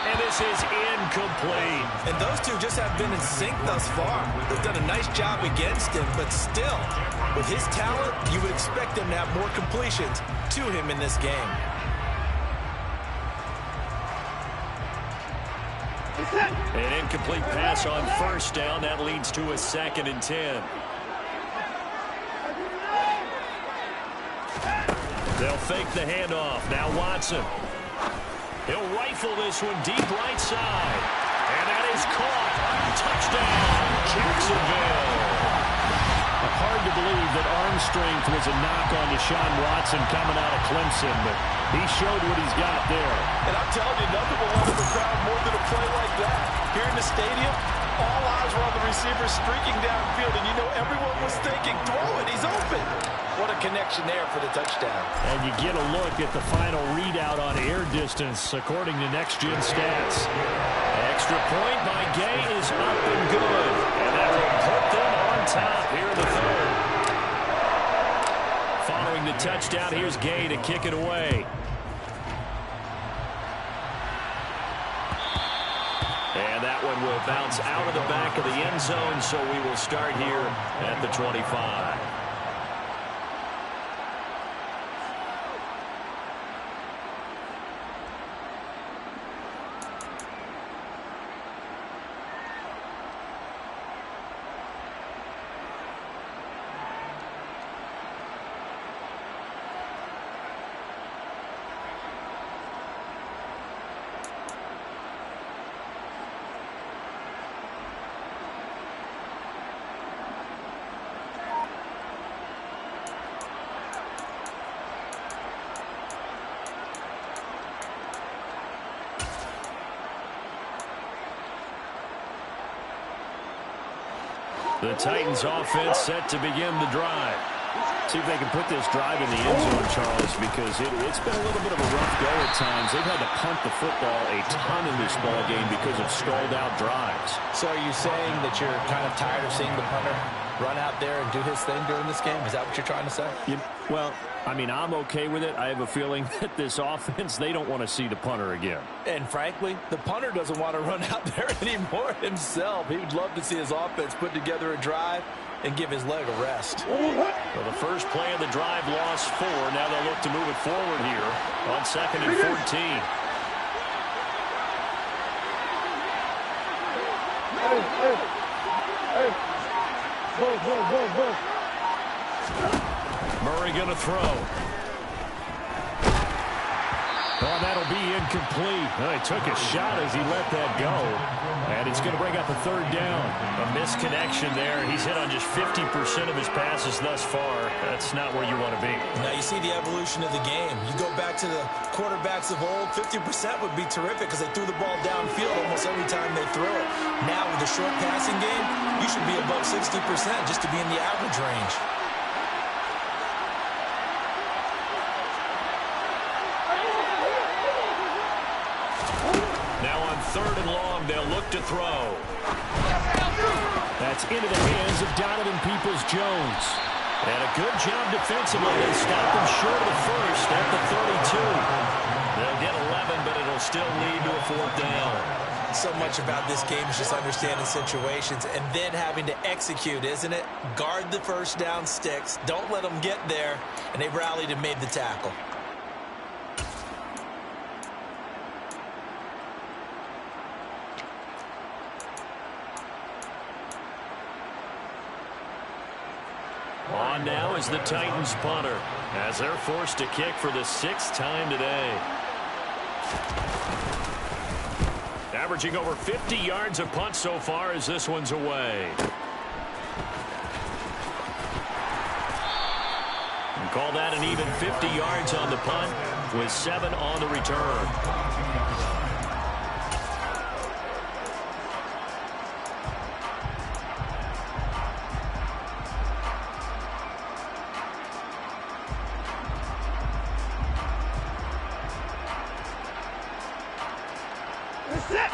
And this is incomplete. And those two just have been in sync thus far. They've done a nice job against him, but still, with his talent, you would expect them to have more completions to him in this game. An incomplete pass on first down. That leads to a 2nd and 10. They'll fake the handoff. Now Watson. He'll rifle this one deep right side. And that is caught. Touchdown, Jacksonville. Hard to believe that arm strength was a knock on Deshaun Watson coming out of Clemson, but he showed what he's got there. And I'm telling you, nothing will love the crowd more than a play like that. Here in the stadium, all eyes were on the receiver streaking downfield, and you know everyone was thinking, throw it, he's open. What a connection there for the touchdown. And you get a look at the final readout on air distance, according to Next Gen Stats. Extra point by Gay is up and good. And that will put them on top here in the third. Following the touchdown, here's Gay to kick it away. And that one will bounce out of the back of the end zone, so we will start here at the 25. The Titans offense set to begin the drive. See if they can put this drive in the end zone, Charles, because it's been a little bit of a rough go at times. They've had to punt the football a ton in this ball game because of stalled out drives. So are you saying that you're kind of tired of seeing the punter run out there and do his thing during this game? Is that what you're trying to say? Well, I mean, I'm okay with it. I have a feeling that this offense, they don't want to see the punter again. And frankly, the punter doesn't want to run out there anymore himself. He would love to see his offense put together a drive and give his leg a rest. Well, the first play of the drive lost 4. Now they'll look to move it forward here on 2nd and 14. Murray going to throw. Oh, that'll be incomplete. Well, he took a shot as he let that go. And it's going to bring up a third down. A misconnection there. He's hit on just 50% of his passes thus far. That's not where you want to be. Now you see the evolution of the game. You go back to the quarterbacks of old, 50% would be terrific because they threw the ball downfield almost every time they throw it. Now with the short passing game, you should be above 60% just to be in the average range. Third and long, they'll look to throw. That's into the hands of Donovan Peoples-Jones. And a good job defensively. They stop him short of the first at the 32. They'll get 11, but it'll still lead to a fourth down. So much about this game is just understanding situations and then having to execute, isn't it? Guard the first down sticks. Don't let them get there. And they rallied and made the tackle. On now is the Titans punter as they're forced to kick for the 6th time today. Averaging over 50 yards a punt so far as this one's away. And call that an even 50 yards on the punt with 7 on the return.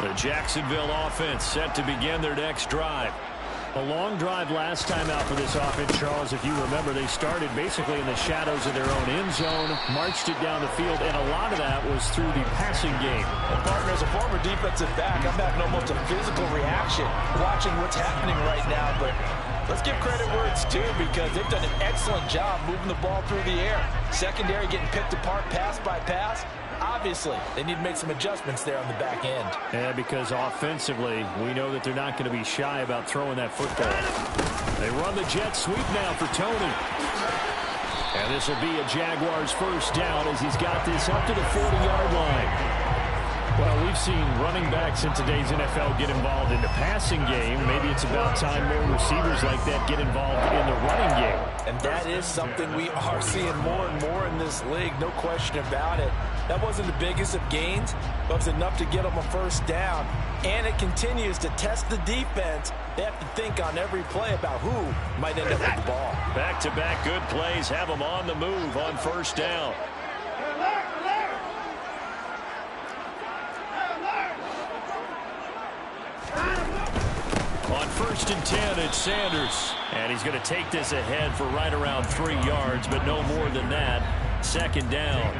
The Jacksonville offense set to begin their next drive. A long drive last time out for this offense, Charles. If you remember, they started basically in the shadows of their own end zone, marched it down the field, and a lot of that was through the passing game. And partner, as a former defensive back, I'm having almost a physical reaction watching what's happening right now. But let's give credit where it's due because they've done an excellent job moving the ball through the air. Secondary getting picked apart pass by pass. Obviously, they need to make some adjustments there on the back end. Yeah, because offensively, we know that they're not going to be shy about throwing that football. They run the jet sweep now for Tony. And this will be a Jaguars first down as he's got this up to the 40-yard line. Well, we've seen running backs in today's NFL get involved in the passing game. Maybe it's about time more receivers like that get involved in the running game. And that is something we are seeing more and more in this league, no question about it. That wasn't the biggest of gains, but it was enough to get them a first down. And it continues to test the defense. They have to think on every play about who might end up with the ball. Back-to-back good plays have them on the move on first down. On 1st and 10, it's Sanders. And he's going to take this ahead for right around 3 yards, but no more than that. 2nd down.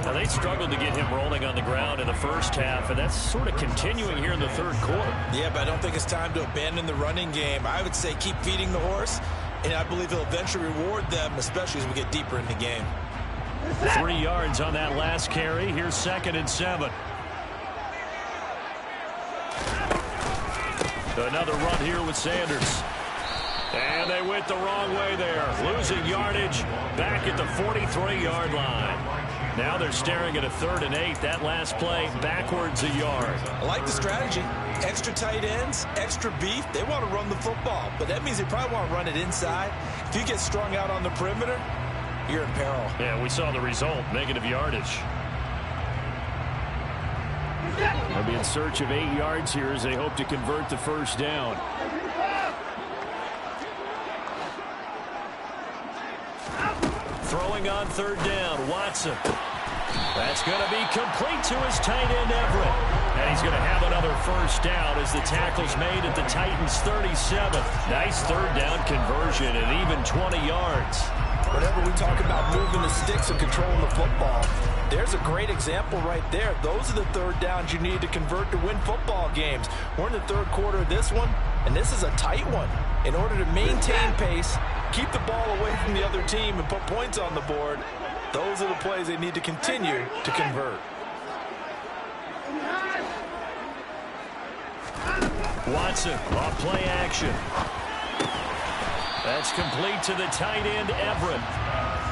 Now, they struggled to get him rolling on the ground in the first half, and that's sort of continuing here in the third quarter. Yeah, but I don't think it's time to abandon the running game. I would say keep feeding the horse, and I believe he'll eventually reward them, especially as we get deeper in the game. 3 yards on that last carry. Here's 2nd and 7. Another run here with Sanders. And they went the wrong way there. Losing yardage back at the 43-yard line. Now they're staring at a 3rd and 8. That last play backwards a yard. I like the strategy. Extra tight ends, extra beef. They want to run the football, but that means they probably want to run it inside. If you get strung out on the perimeter, you're in peril. Yeah, we saw the result, negative yardage. They'll be in search of 8 yards here as they hope to convert the first down. Throwing on 3rd down, Watson. That's going to be complete to his tight end, Everett. And he's going to have another first down as the tackle's made at the Titans' 37. Nice 3rd down conversion and even 20 yards. Whenever we talk about moving the sticks and controlling the football, there's a great example right there. Those are the 3rd downs you need to convert to win football games. We're in the 3rd quarter of this one, and this is a tight one. In order to maintain pace, keep the ball away from the other team, and put points on the board, those are the plays they need to continue to convert. Watson off play action. That's complete to the tight end, Everett.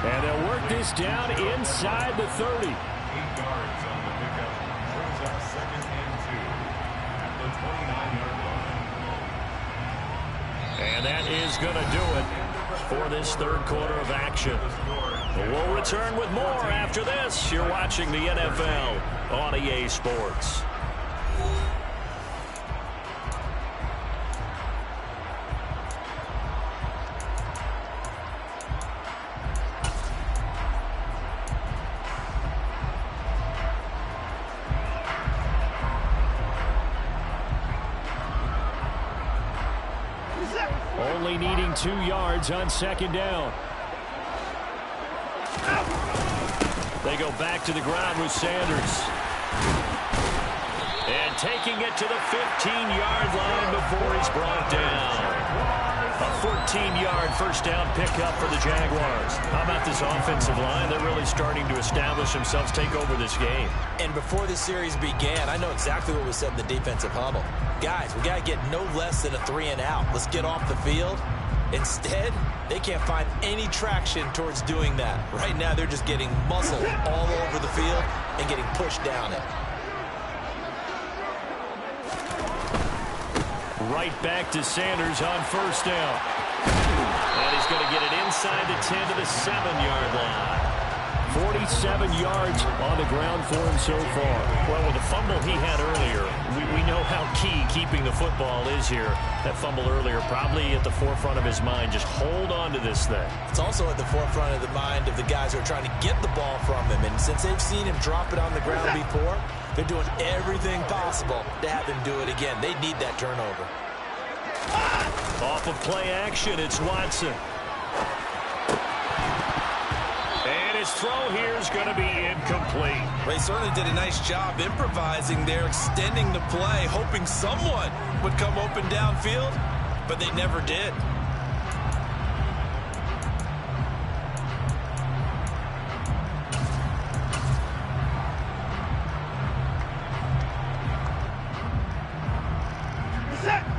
And they'll work this down inside the 30. 8 yards on the pickup. Brings up 2nd and 2 at the 29-yard line. And that is going to do it for this third quarter of action. We'll return with more after this. You're watching the NFL on EA Sports. Only needing 2 yards on second down. They go back to the ground with Sanders. And taking it to the 15-yard line before he's brought down. A 14-yard first down pickup for the Jaguars. How about this offensive line? They're really starting to establish themselves, take over this game. And before the series began, I know exactly what was said in the defensive huddle. Guys, we got to get no less than a 3-and-out. Let's get off the field. Instead, they can't find any traction towards doing that. Right now, they're just getting muscled all over the field and getting pushed down it. Right back to Sanders on first down. And he's going to get it inside the 10 to the 7-yard line. 47 yards on the ground for him so far. Well, with the fumble he had earlier, we know how key keeping the football is here. That fumble earlier probably at the forefront of his mind. Just hold on to this thing. It's also at the forefront of the mind of the guys who are trying to get the ball from him. And since they've seen him drop it on the ground before, they're doing everything possible to have him do it again. They need that turnover. Off of play action, it's Watson. And his throw here is going to be incomplete. They certainly did a nice job improvising there, extending the play, hoping someone would come open downfield, but they never did.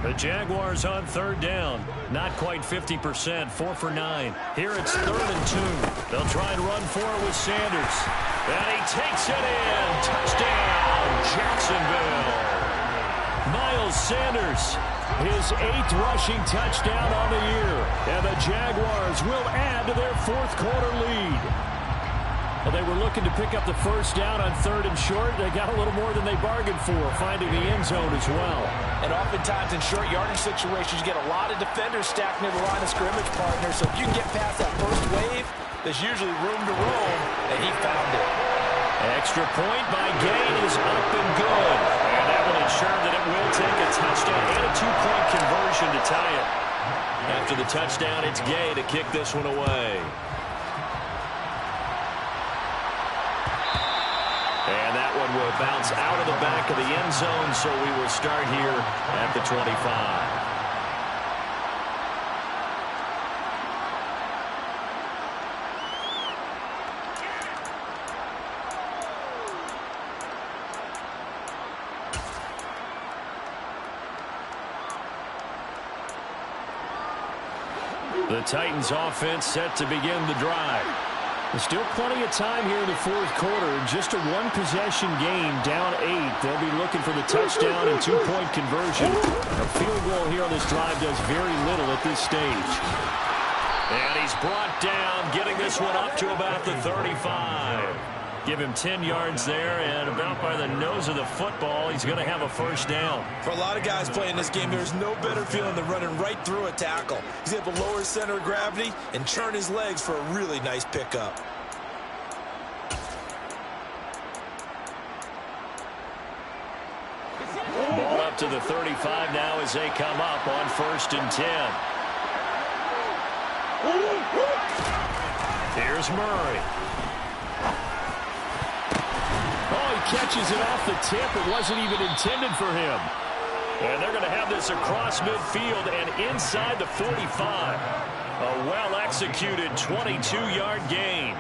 The Jaguars on third down. Not quite 50%, 4 for 9. Here it's 3rd and 2. They'll try and run for it with Sanders. And he takes it in. Touchdown, Jacksonville. Miles Sanders, his 8th rushing touchdown on the year. And the Jaguars will add to their fourth quarter lead. Well, they were looking to pick up the first down on 3rd and short. They got a little more than they bargained for, finding the end zone as well. And oftentimes in short yardage situations, you get a lot of defenders stacked near the line of scrimmage, partner. So if you can get past that first wave, there's usually room to roam, and he found it. Extra point by Gain is up and good. And that will ensure that it will take a touchdown and a 2-point conversion to tie it. After the touchdown, it's Gay to kick this one away. And that one will bounce out of the back of the end zone, so we will start here at the 25. The Titans offense set to begin the drive. There's still plenty of time here in the fourth quarter. Just a one-possession game, down 8. They'll be looking for the touchdown and 2-point conversion. A field goal here on this drive does very little at this stage. And he's brought down, getting this one up to about the 35. Give him 10 yards there, and about by the nose of the football, he's going to have a first down. For a lot of guys playing this game, there's no better feeling than running right through a tackle. He's able to lower his center of gravity and turn his legs for a really nice pickup. Ball up to the 35 now as they come up on 1st and 10. Here's Murray. Catches it off the tip. It wasn't even intended for him. And they're going to have this across midfield and inside the 45. A well-executed 22-yard gain.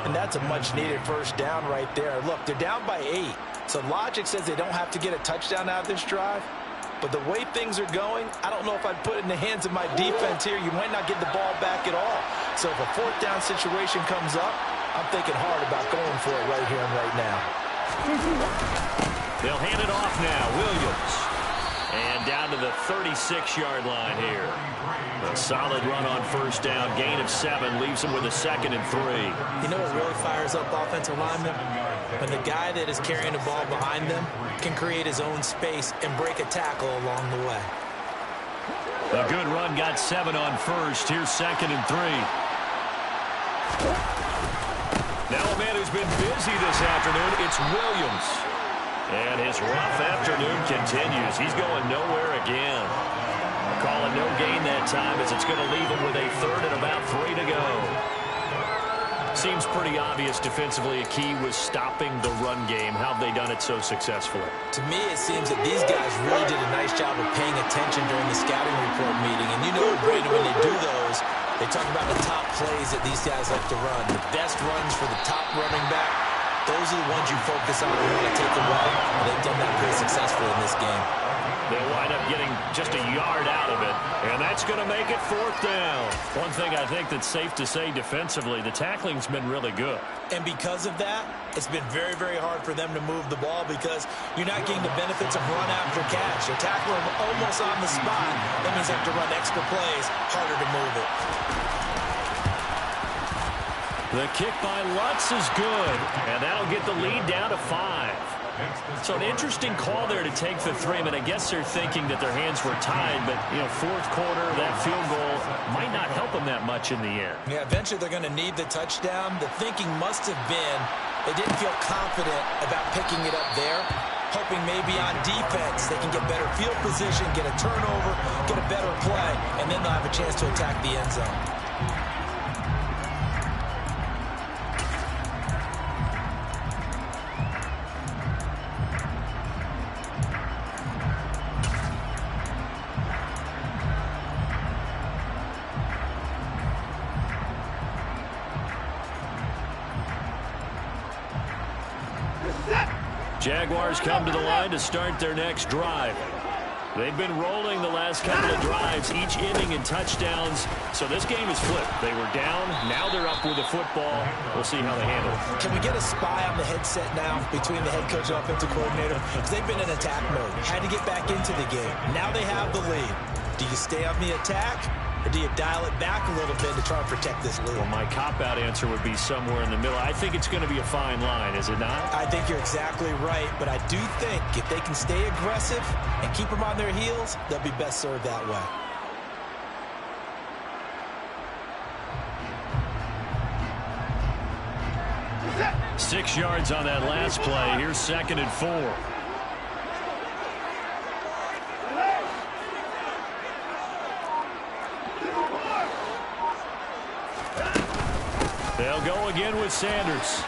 And that's a much-needed first down right there. Look, they're down by 8. So logic says they don't have to get a touchdown out of this drive. But the way things are going, I don't know if I'd put it in the hands of my defense here. You might not get the ball back at all. So if a fourth down situation comes up, I'm thinking hard about going for it right here and right now. They'll hand it off now. Williams. And down to the 36-yard line here. A solid run on first down. Gain of 7 leaves them with a 2nd and 3. You know what really fires up offensive linemen? When the guy that is carrying the ball behind them can create his own space and break a tackle along the way. A good run got 7 on first. Here's 2nd and 3. Now a man who's been busy this afternoon, it's Williams. And his rough afternoon continues. He's going nowhere again. Call it no gain that time as it's going to leave him with a 3rd and about 3 to go. Seems pretty obvious defensively a key was stopping the run game. How have they done it so successfully? To me, it seems that these guys really did a nice job of paying attention during the scouting report meeting. And you know, Brandon, when they do those, they talk about the top plays that these guys like to run. The best runs for the top running back. Those are the ones you focus on and want to take away. And they've done that pretty successfully in this game. They'll wind up getting just a yard out of it, and that's going to make it 4th down. One thing I think that's safe to say defensively, the tackling's been really good. And because of that, it's been very, very hard for them to move the ball because you're not getting the benefits of run after catch. You're tackling them almost on the spot. That means they have to run extra plays, harder to move it. The kick by Lutz is good, and that'll get the lead down to 5. So an interesting call there to take the 3. I mean, I guess they're thinking that their hands were tied, but, you know, 4th quarter, that field goal might not help them that much in the end. Yeah, eventually they're going to need the touchdown. The thinking must have been they didn't feel confident about picking it up there, hoping maybe on defense they can get better field position, get a turnover, get a better play, and then they'll have a chance to attack the end zone. Jaguars come to the line to start their next drive. They've been rolling the last couple of drives, each inning in touchdowns. So this game is flipped. They were down. Now they're up with the football. We'll see how they handle it. Can we get a spy on the headset now between the head coach and offensive coordinator? Because they've been in attack mode. Had to get back into the game. Now they have the lead. Do you stay on the attack? Or do you dial it back a little bit to try and protect this lead? Well, my cop-out answer would be somewhere in the middle. I think it's going to be a fine line, is it not? I think you're exactly right, but I do think if they can stay aggressive and keep them on their heels, they'll be best served that way. Six yards on that last play. Here's 2nd and 4. They'll go again with Sanders.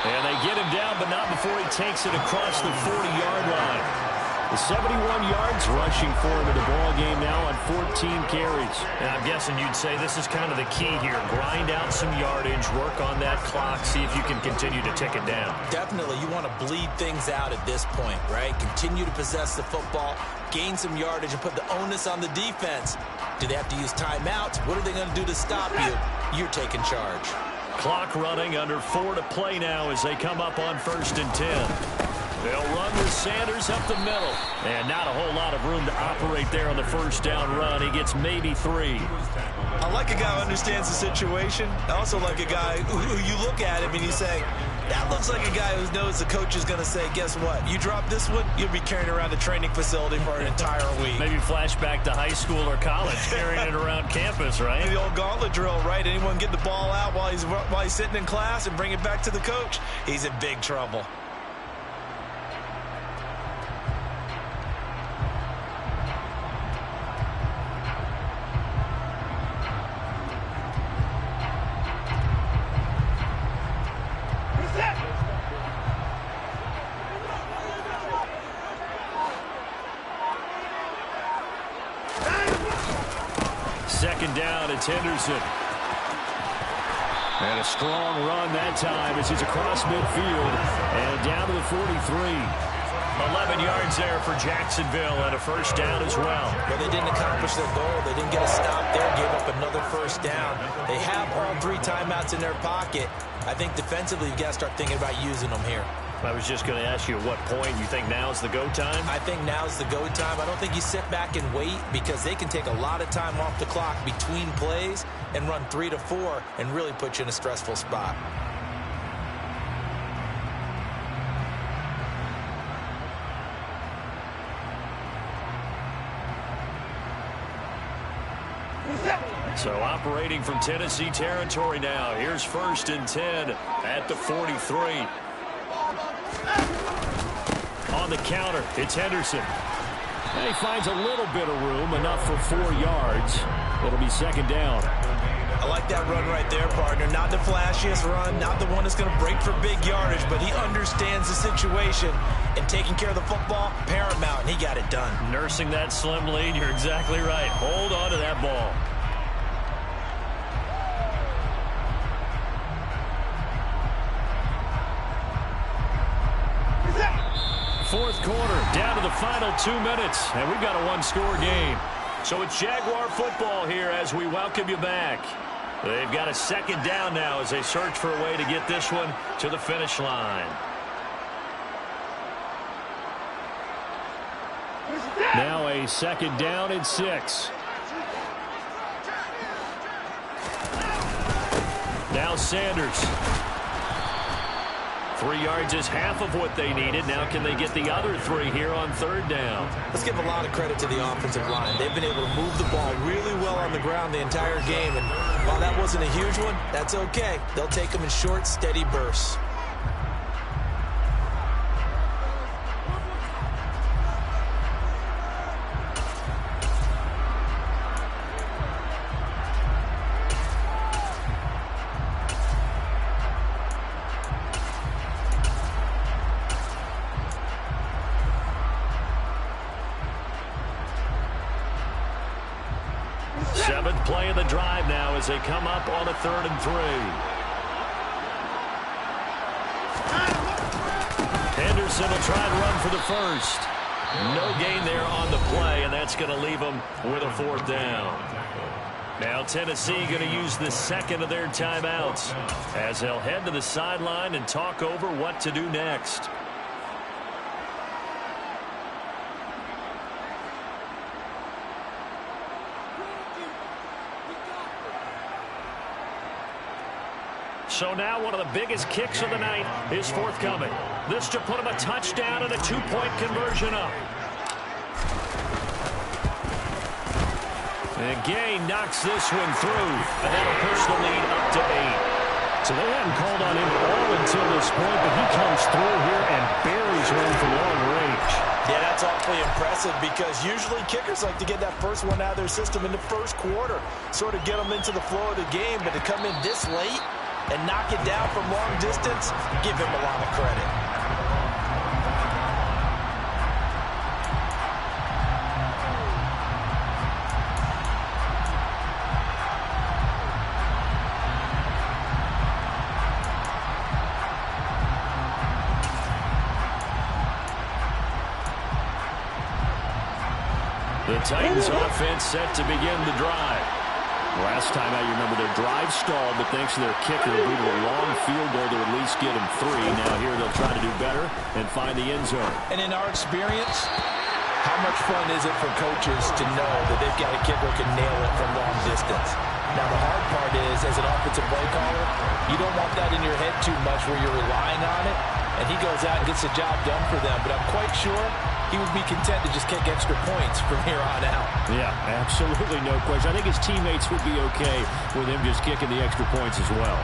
And they get him down, but not before he takes it across the 40-yard line. The 71 yards rushing for him in the ball game now on 14 carries. And I'm guessing you'd say this is kind of the key here. Grind out some yardage, work on that clock, see if you can continue to tick it down. Definitely, you want to bleed things out at this point, right? Continue to possess the football, gain some yardage, and put the onus on the defense. Do they have to use timeouts? What are they going to do to stop you? You're taking charge. Clock running, under 4 to play now as they come up on 1st and 10. They'll run with Sanders up the middle. And not a whole lot of room to operate there on the first down run. He gets maybe 3. I like a guy who understands the situation. I also like a guy who you look at him and you say, that looks like a guy who knows the coach is going to say, guess what? You drop this one, you'll be carrying around a training facility for an entire week. Maybe flashback to high school or college, carrying it around campus, right? The old gauntlet drill, right? Anyone get the ball out while he's sitting in class and bring it back to the coach? He's in big trouble. Second down, it's Henderson. And a strong run that time as he's across midfield and down to the 43. 11 yards there for Jacksonville and a first down as well. Well, they didn't accomplish their goal. They didn't get a stop there, gave up another first down. They have all 3 timeouts in their pocket. I think defensively you've got to start thinking about using them here. I was just going to ask you at what point you think now's the go time? I think now's the go time. I don't think you sit back and wait because they can take a lot of time off the clock between plays and run 3 to 4 and really put you in a stressful spot. So operating from Tennessee territory now. Here's 1st and 10 at the 43. On the counter, it's Henderson. And he finds a little bit of room, enough for 4 yards. It'll be 2nd down. I like that run right there, partner. Not the flashiest run, not the one that's going to break for big yardage, but he understands the situation, and taking care of the football, paramount, and he got it done. Nursing that slim lead, you're exactly right. Hold on to that ball. 4th quarter, down to the final 2 minutes, and we've got a 1-score game. So it's Jaguar football here as we welcome you back. They've got a 2nd down now as they search for a way to get this one to the finish line. Now a 2nd down and 6. Now Sanders. 3 yards is half of what they needed. Now can they get the other 3 here on 3rd down? Let's give a lot of credit to the offensive line. They've been able to move the ball really well on the ground the entire game. And while that wasn't a huge one, that's okay. They'll take them in short, steady bursts. Play of the drive now as they come up on a 3rd and 3. Henderson will try to run for the first. No gain there on the play, and that's going to leave them with a 4th down. Now Tennessee going to use the 2nd of their timeouts as they'll head to the sideline and talk over what to do next. So now one of the biggest kicks of the night is forthcoming. This to put him a touchdown and a 2-point conversion up. And Gay knocks this one through, and that'll push the lead up to 8. So they haven't called on him all until this point, but he comes through here and buries one from long range. Yeah, that's awfully impressive because usually kickers like to get that first one out of their system in the 1st quarter, sort of get them into the flow of the game, but to come in this late and knock it down from long distance, give him a lot of credit. The Titans offense set to begin the drive. Last time out, you remember their drive stalled, but thanks to their kicker, they booted a long field goal to at least get them 3. Now here they'll try to do better and find the end zone. And in our experience, how much fun is it for coaches to know that they've got a kicker who can nail it from long distance? Now the hard part is, as an offensive play caller, you don't want that in your head too much where you're relying on it, and he goes out and gets the job done for them. But I'm quite sure he would be content to just kick extra points from here on out. Yeah, absolutely no question. I think his teammates would be okay with him just kicking the extra points as well.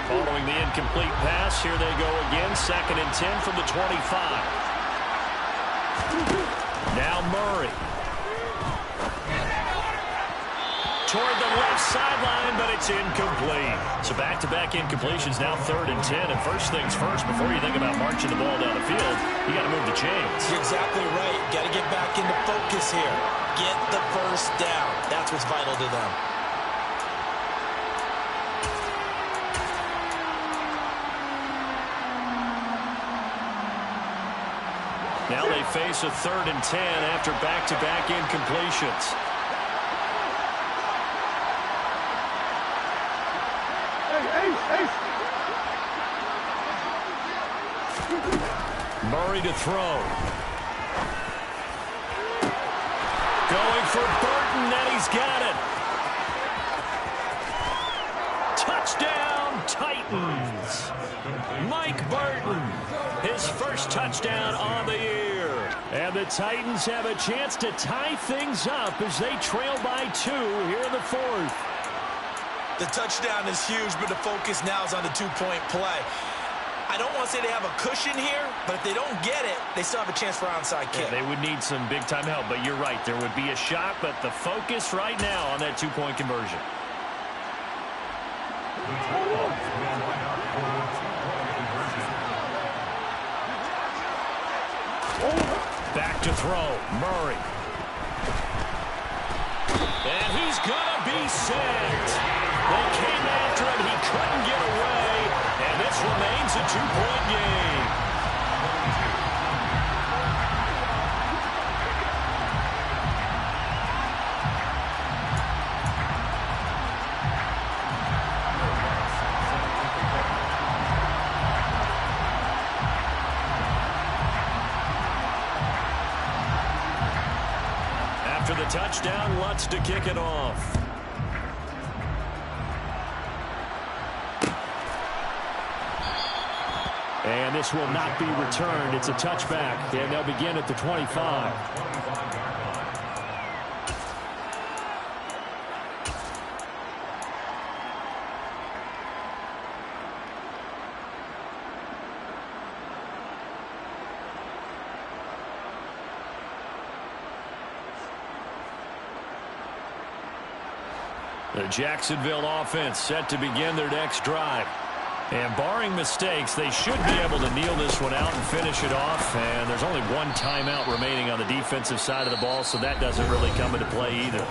Following the incomplete pass, here they go again. 2nd and 10 from the 25. Now Murray. Toward the left sideline, but it's incomplete. So back-to-back incompletions, now 3rd and 10. And first things first, before you think about marching the ball down the field, you got to move the chains. You're exactly right. Got to get back into focus here. Get the first down. That's what's vital to them. Now they face a 3rd and 10 after back-to-back incompletions. Murray to throw. Going for Burton, and he's got it. Touchdown, Titans. Mike Burton, his first touchdown on the year. And the Titans have a chance to tie things up as they trail by 2 here in the 4th. The touchdown is huge, but the focus now is on the 2-point play. I don't want to say they have a cushion here, but if they don't get it, they still have a chance for onside kick. Yeah, they would need some big-time help, but you're right. There would be a shot, but the focus right now on that 2-point conversion. Back to throw, Murray. And he's going to be sacked. They came after him. He couldn't get away. And this remains a 2-point game. After the touchdown, Lutz to kick it off. And this will not be returned. It's a touchback, and they'll begin at the 25. The Jacksonville offense set to begin their next drive. And barring mistakes, they should be able to kneel this one out and finish it off. And there's only one timeout remaining on the defensive side of the ball, so that doesn't really come into play either.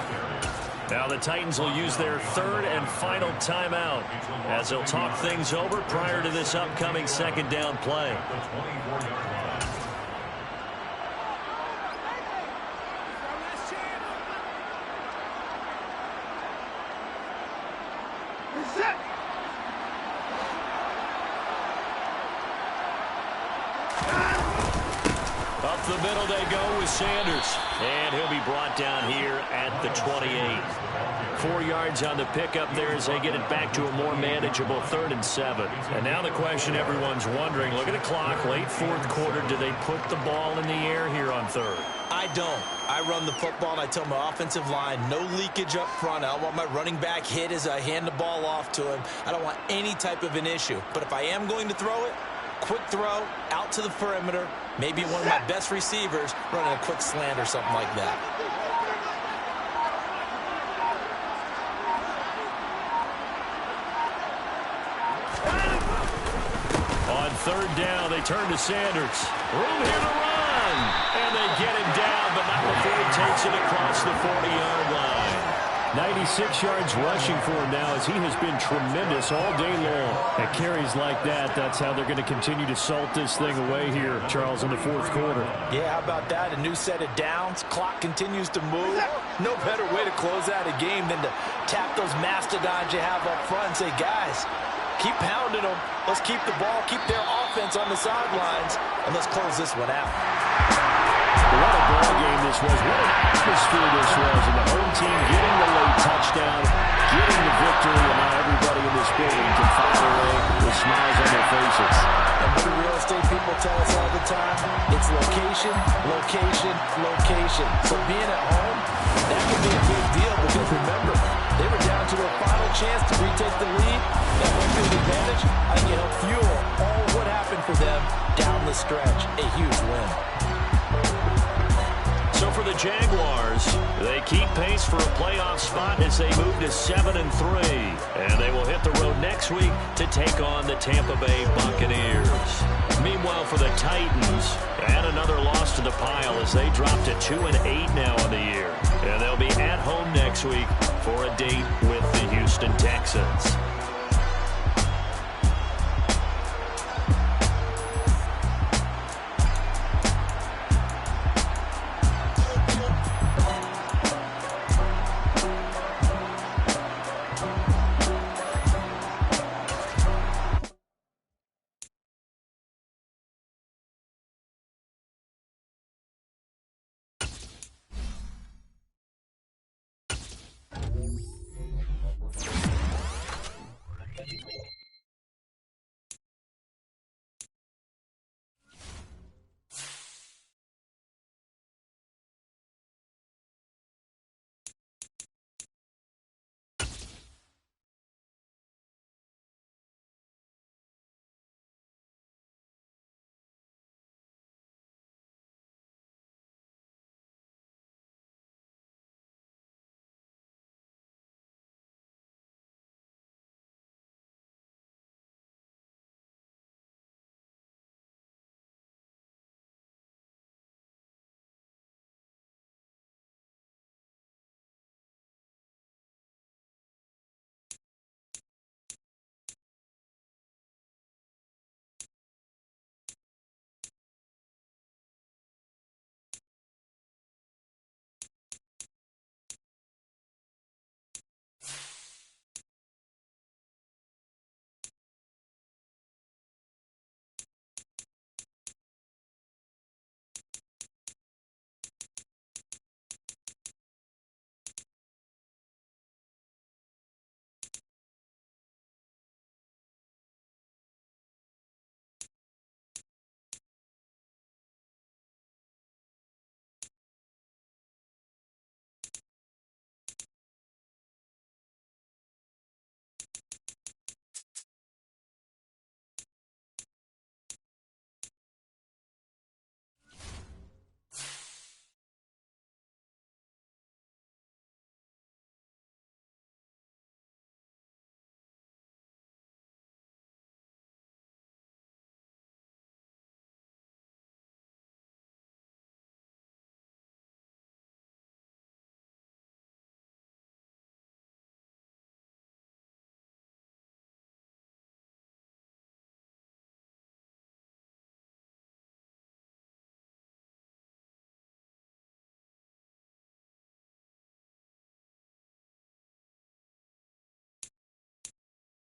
Now the Titans will use their 3rd and final timeout as they'll talk things over prior to this upcoming 2nd down play. Up the middle they go with Sanders. And he'll be brought down here at the 28. 4 yards on the pickup there as they get it back to a more manageable 3rd and 7. And now the question everyone's wondering, look at the clock, late 4th quarter, do they put the ball in the air here on 3rd? I don't. I run the football, and I tell my offensive line, no leakage up front. I don't want my running back hit as I hand the ball off to him. I don't want any type of an issue. But if I am going to throw it, quick throw, out to the perimeter, maybe one of my best receivers running a quick slant or something like that. On 3rd down, they turn to Sanders. Room here to run. And they get him down, but not before he takes it across the 40-yard line. 96 yards rushing for him now as he has been tremendous all day long. At carries like that, that's how they're going to continue to salt this thing away here, Charles, in the 4th quarter. Yeah, how about that? A new set of downs. Clock continues to move. No better way to close out a game than to tap those mastodons you have up front and say, guys, keep pounding them. Let's keep the ball, keep their offense on the sidelines, and let's close this one out. What a ball game this was. What an atmosphere this was. And the home team getting the late touchdown, getting the victory, and now everybody in this building can fire away with smiles on their faces. And what do real estate people tell us all the time? It's location, location, location. So being at home, that can be a big deal because remember, they were down to a final chance to retake the lead. That home field advantage, I think it helped fuel all what happened for them down the stretch. A huge win. So for the Jaguars, they keep pace for a playoff spot as they move to 7-3. And they will hit the road next week to take on the Tampa Bay Buccaneers. Meanwhile, for the Titans, add another loss to the pile as they drop to 2-8 now on the year. And they'll be at home next week for a date with the Houston Texans.